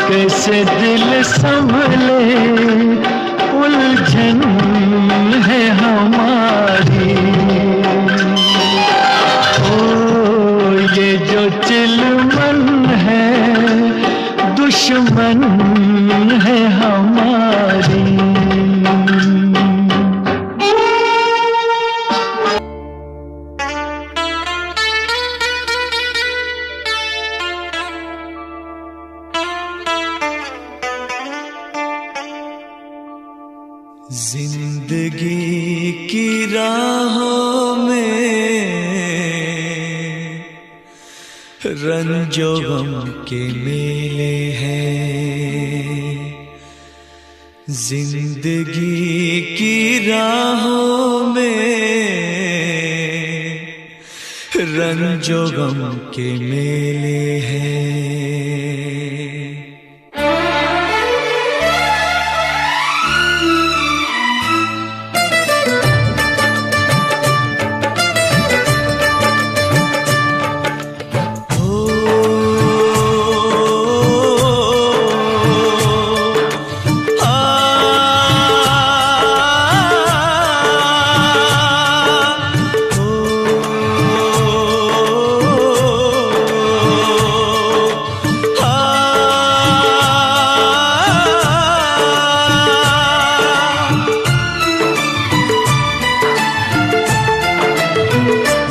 कैसे दिल संभले उलझन है हमारी। ओ ये जो चिलमन है दुश्मन है हमारी। जिंदगी की राहों में रंजो गम के मेले हैं, जिंदगी की राहों में रंजो गम के मेले हैं।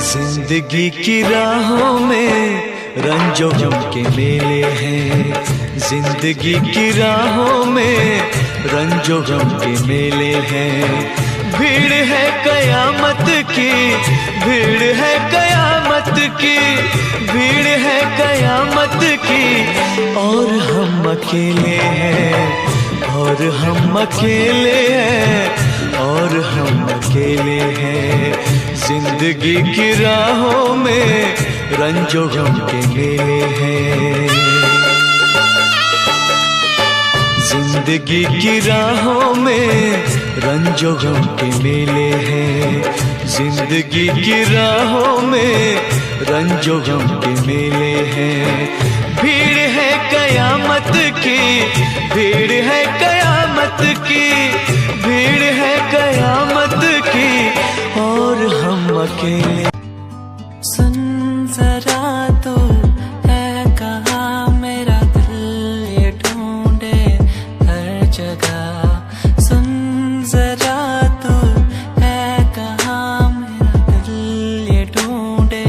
जिंदगी की राहों में रंजो गम के मेले हैं, जिंदगी की राहों में रंजो गम के मेले हैं। भीड़ है कयामत की, भीड़ है कयामत की, भीड़ है कयामत की, और हम अकेले हैं, और हम अकेले हैं, और हम अकेले हैं। जिंदगी की राहों में रंजो गम के मेले हैं, जिंदगी की राहों में रंजो गम के मेले हैं। जिंदगी की राहों में रंजो गम के मेले हैं। भीड़ है कयामत की, भीड़ है कयामत की, भीड़ है कयामत की, और हम अकेले। सुन जरा तो है कहाँ मेरा दिल ये ढूंढे हर जगह। सुन जरा तो है कहाँ मेरा दिल ये ढूंढे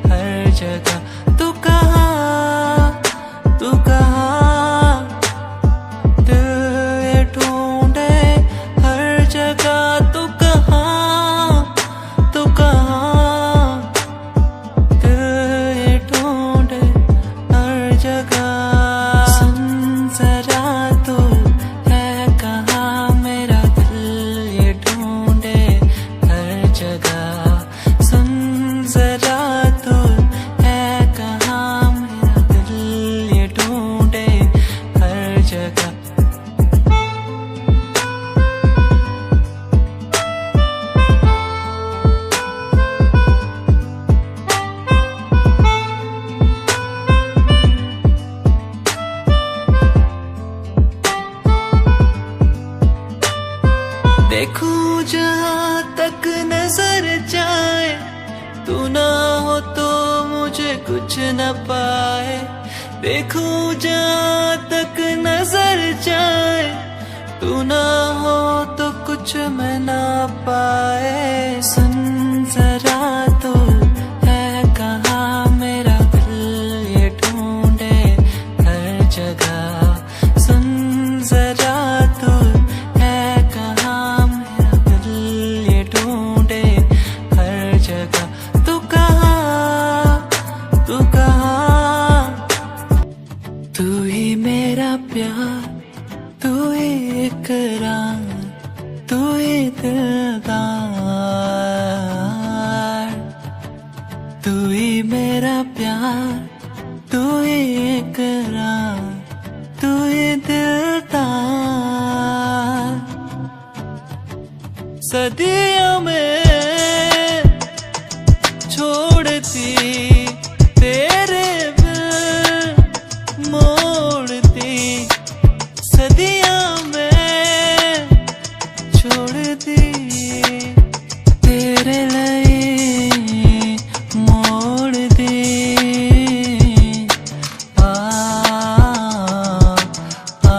हर जगह। तू कहाँ, तू कहाँ, दिल ये ढूंढे हर जगह। तू कहाँ, तू कहाँ, दिल ये ढूंढे हर जगह। सुन जरा तो है कहाँ मेरा दिल ये ढूंढे हर जगह। सुन जरा तो है कहाँ मेरा दिल ये ढूंढे हर जगह। देखूं जहाँ तक नजर जाए, तू ना हो तो मुझे कुछ न पाए। देखूं जहाँ तक नजर जाए, तू ना हो तो कुछ मैं ना पाए। सुन जरा तो है कहाँ मेरा दिल ये ढूंढे हर जगह। सुन जरा तो है कहाँ मेरा दिल ये ढूंढे हर जगह। तू कहाँ, तू कहाँ, तू ही मेरा प्यार, तू ही इकरार, तू ही दिलदार। तू ही मेरा प्यार, तू ही इकरार, तू ही दिलदार। सदियों में छोड़ती तेरे बिन मोड़ती, सदियों में छोड़ती तेरे लिए मोड़ दी। आ आ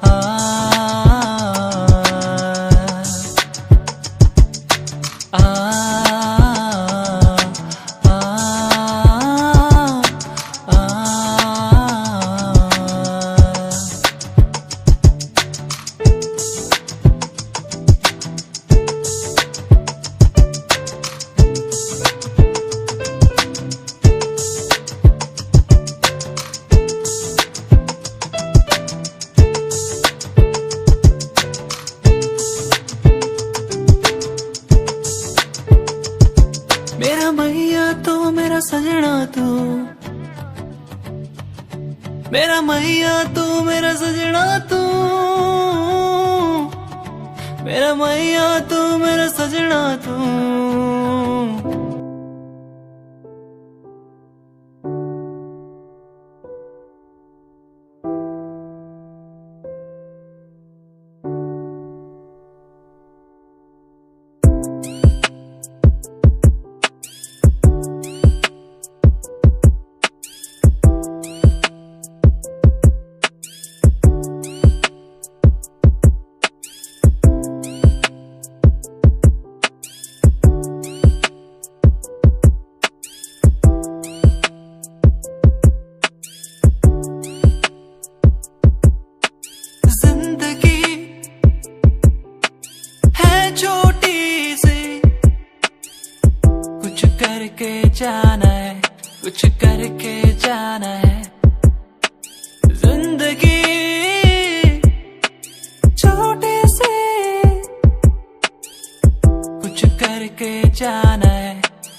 आ मेरा मैया तो मेरा सजना तू, मेरा मैया तू मेरा सजना तू, मेरा मैया तू मेरा सजना तू। जाना है, कुछ करके जाना है। जिंदगी छोटे से कुछ करके जाना है,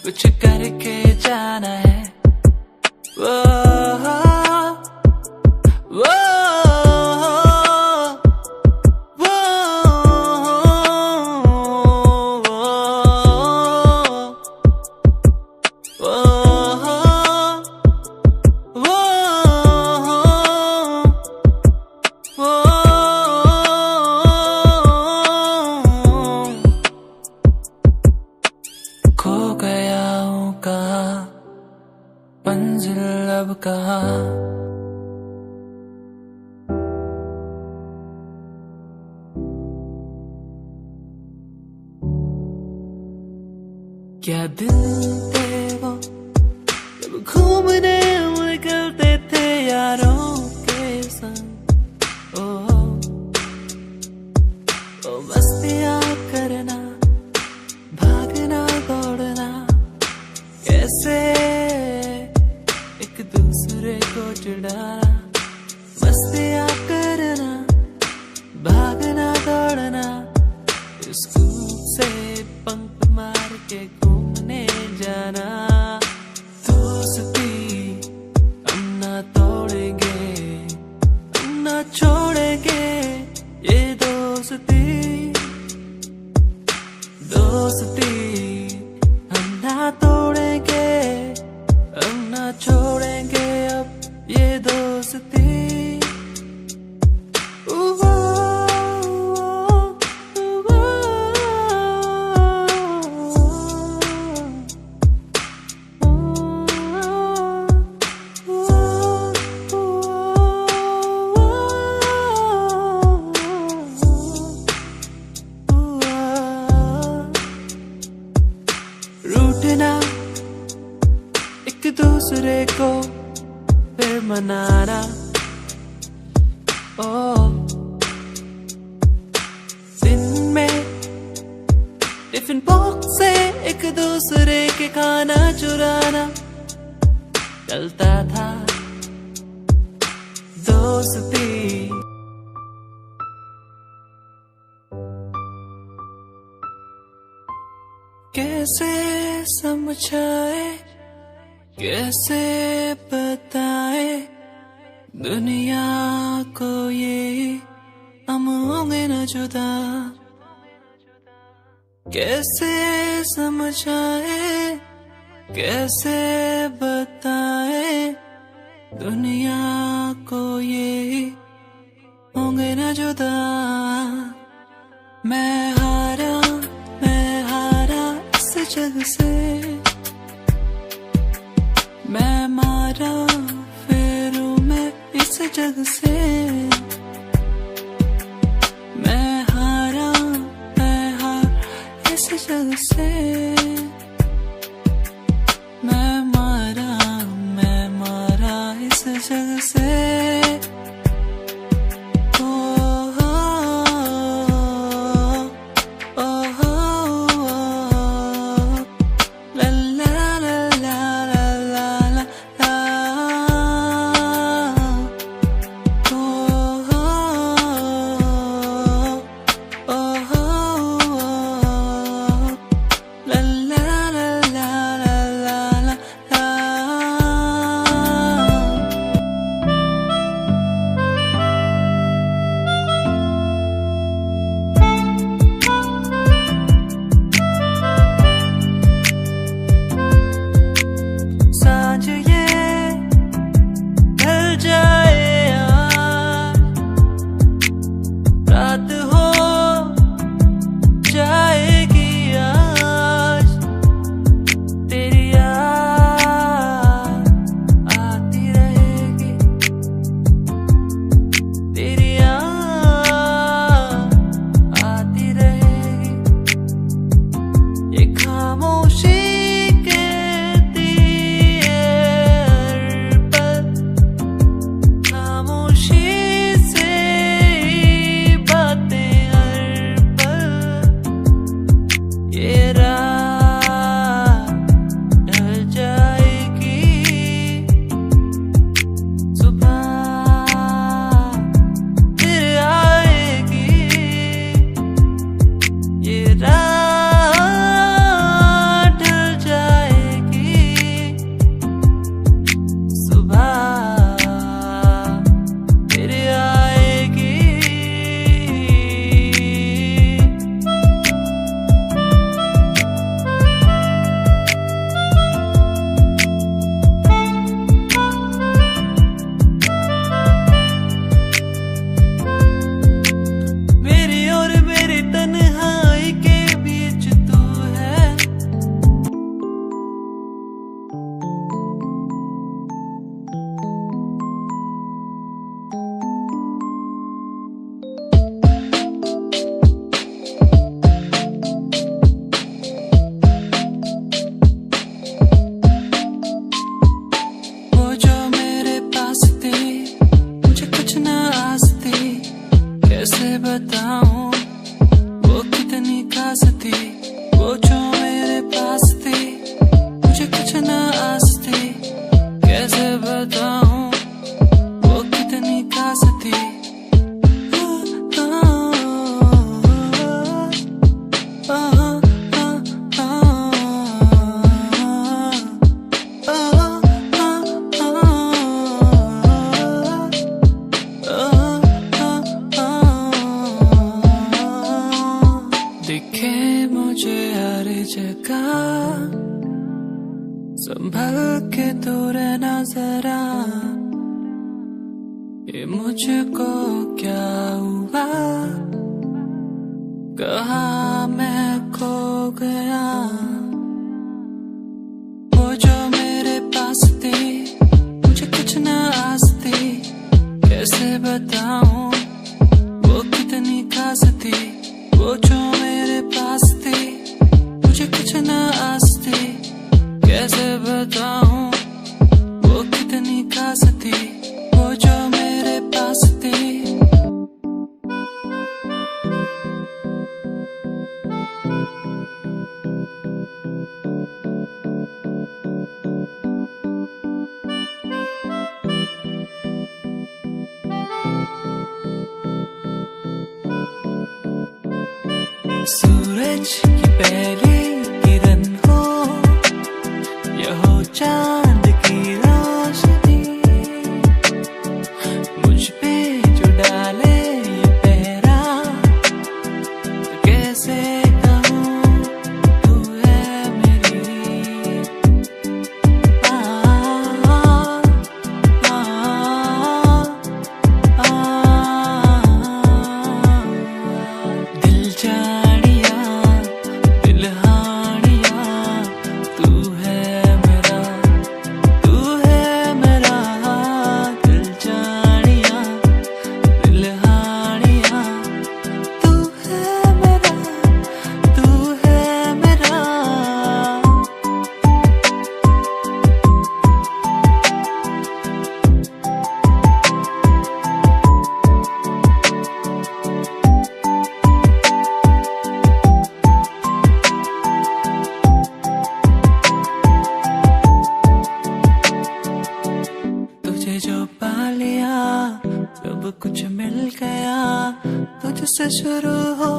कुछ करके जाना है। वो क्या दिन थे वो जब घूमने निकलते थे यारों के संग। ओ मस्तियाँ करना, भागना दौड़ना, कैसे एक दूसरे को चिढ़ाना। मस्तियाँ करना, भागना दौड़ना, स्कूल से पंख मार के घूमने जाना। दोस्ती हम ना तोड़ेंगे, हम ना छोड़ेंगे ये दोस्ती। दोस्ती हम ना तोड़ेंगे, हम ना छोड़ेंगे अब ये दोस्ती। रूठना एक दूसरे को फिर मनाना। ओ दिन में टिफिन बॉक्स से एक दूसरे के खाना चुराना चलता था दोस्ती। कैसे समझाए, कैसे बताए दुनिया को ये हम होंगे न जुदा। कैसे समझाए, कैसे बताए दुनिया को ये होंगे न जुदा। मैं हारा इस जग से, मैं मारा फेरू मैं इस जग से। मैं हार इस जग से। मैं मारा इस जग से। La la कैसे बताऊं वो कितनी खास थी, वो जो मेरे पास थी, मुझे कुछ ना आस थी। कैसे बताऊं वो कितनी खास थी। दिखे मुझे हर जगह, संभल के तो रहना जरा। ये मुझको क्या हुआ, कहाँ मैं खो गया। वो जो मेरे पास थी, मुझे कुछ ना आस थी। कैसे बताऊं वो कितनी खास थी, वो जो मेरे पास थी, मुझे कुछ ना आस थी। कैसे बताऊं वो कितनी खास थी, वो जो मेरे पास थी। सूरज की पहली किरण हो या हो चांद की रोशनी, मुझ पे जो डाले ये पहरा, तो कैसे कहूँ तू है मेरी। दिल जानिया दिल हानिया, तू है मेरा, तू है मेरा। दिल जानिया दिल हानिया, तू है मेरा, तू है मेरा। तुझे जो पा लिया सब कुछ मिल गया, तुझसे शुरू हो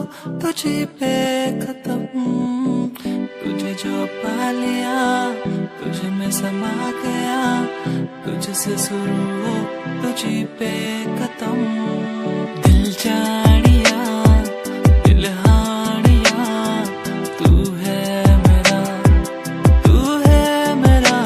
तुझे पे खत्म। तुझे जो पा लिया तुझे में समा गया, तुझसे शुरू हो तुझे पे खत्म। दिल जानिया दिल हानिया, तू है मेरा, तू है मेरा।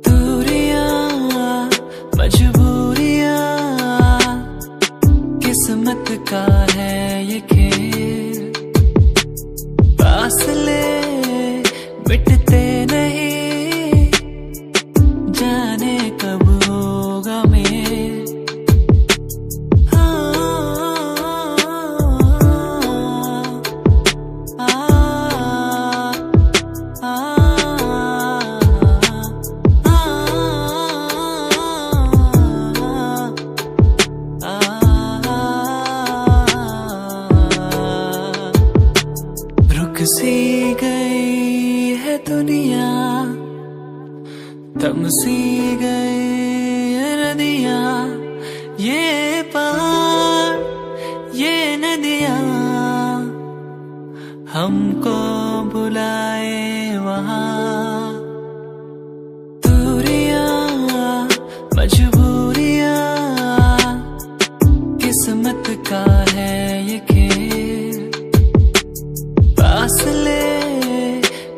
दूरियां मजबूरियां, किस्मत का है ये खेल। फासले मिटते नहीं, जाने कब होगा मेल। रुक सी गई है दुनिया, थम सी गई है नदियाँ। ये पहाड़ ये नदियाँ हमको बुलाए वहाँ। दूरियां मजबूरियां, किस्मत का है ये खेल। फासले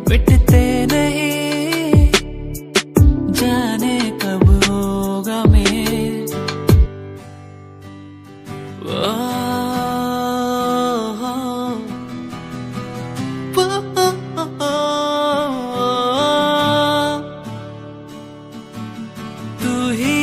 मिटते नहीं, जाने कब होगा मेल। तू ही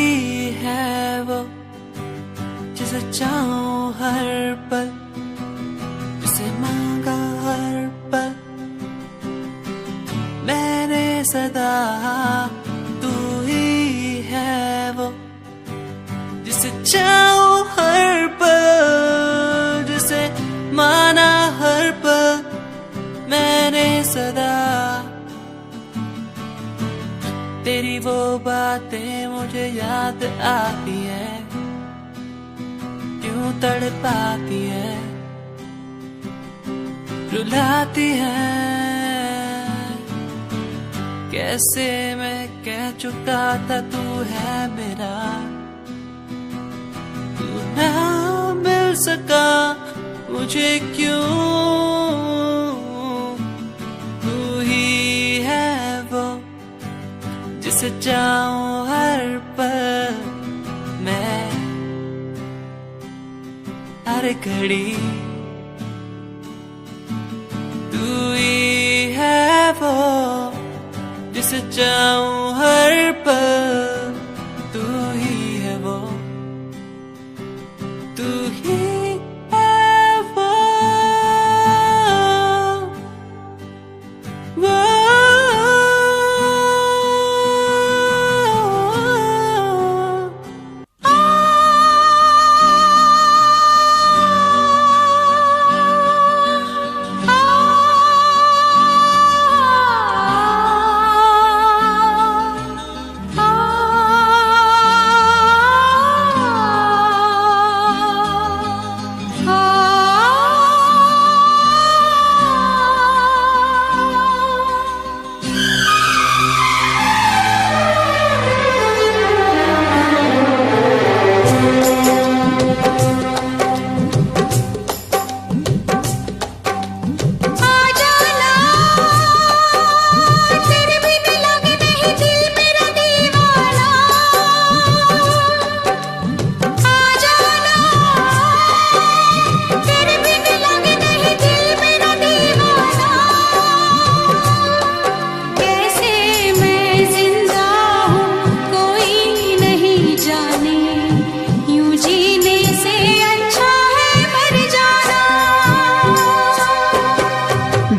तू ही है वो जिसे चाहूं हर पल, जिसे माना हर पल मैंने सदा। तेरी वो बातें मुझे याद आती है, क्यों तड़पाती है, रुलाती है। कैसे मैं कह चुका था तू है मेरा, तू ना मिल सका मुझे क्यों। तू ही है वो जिसे चाहूं हर पल मैं, हर घड़ी। तू ही है वो जिसे चाहूं हर पल, तू ही है वो, तू ही है वो, वो।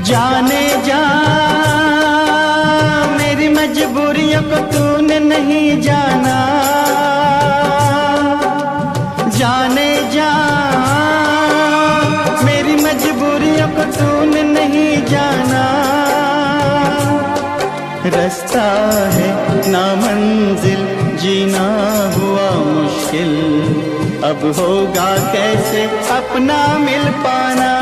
जाने जा मेरी मजबूरियों को तूने नहीं जाना, जाने जा मेरी मजबूरियों को तूने नहीं जाना। रास्ता है ना मंजिल, जीना हुआ मुश्किल, अब होगा कैसे अपना मिल पाना।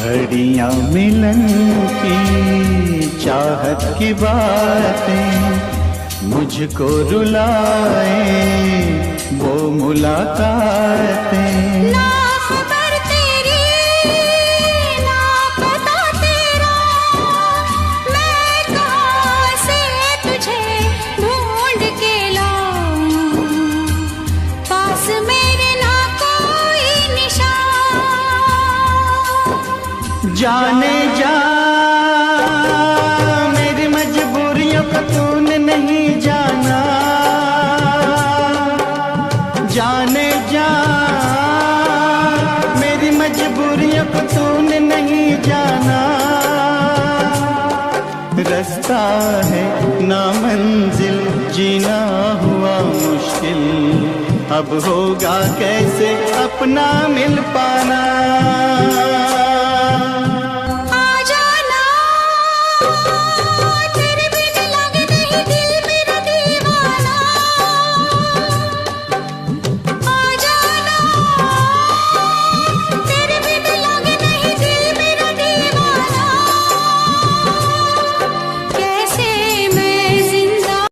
घड़ियां मिलन की चाहत की बातें मुझको रुलाए, वो मुलाकातें। ना खबर तेरी ना पता तेरा, मैं कहाँ से तुझे ढूंढ के लाऊं, पास मेरे ना कोई निशान। जाने जा मेरी मजबूरियों को तूने नहीं जाना, जाने जा मेरी मजबूरियों को तूने नहीं जाना। रास्ता है ना मंजिल, जीना हुआ मुश्किल, अब होगा कैसे अपना मिल पाना।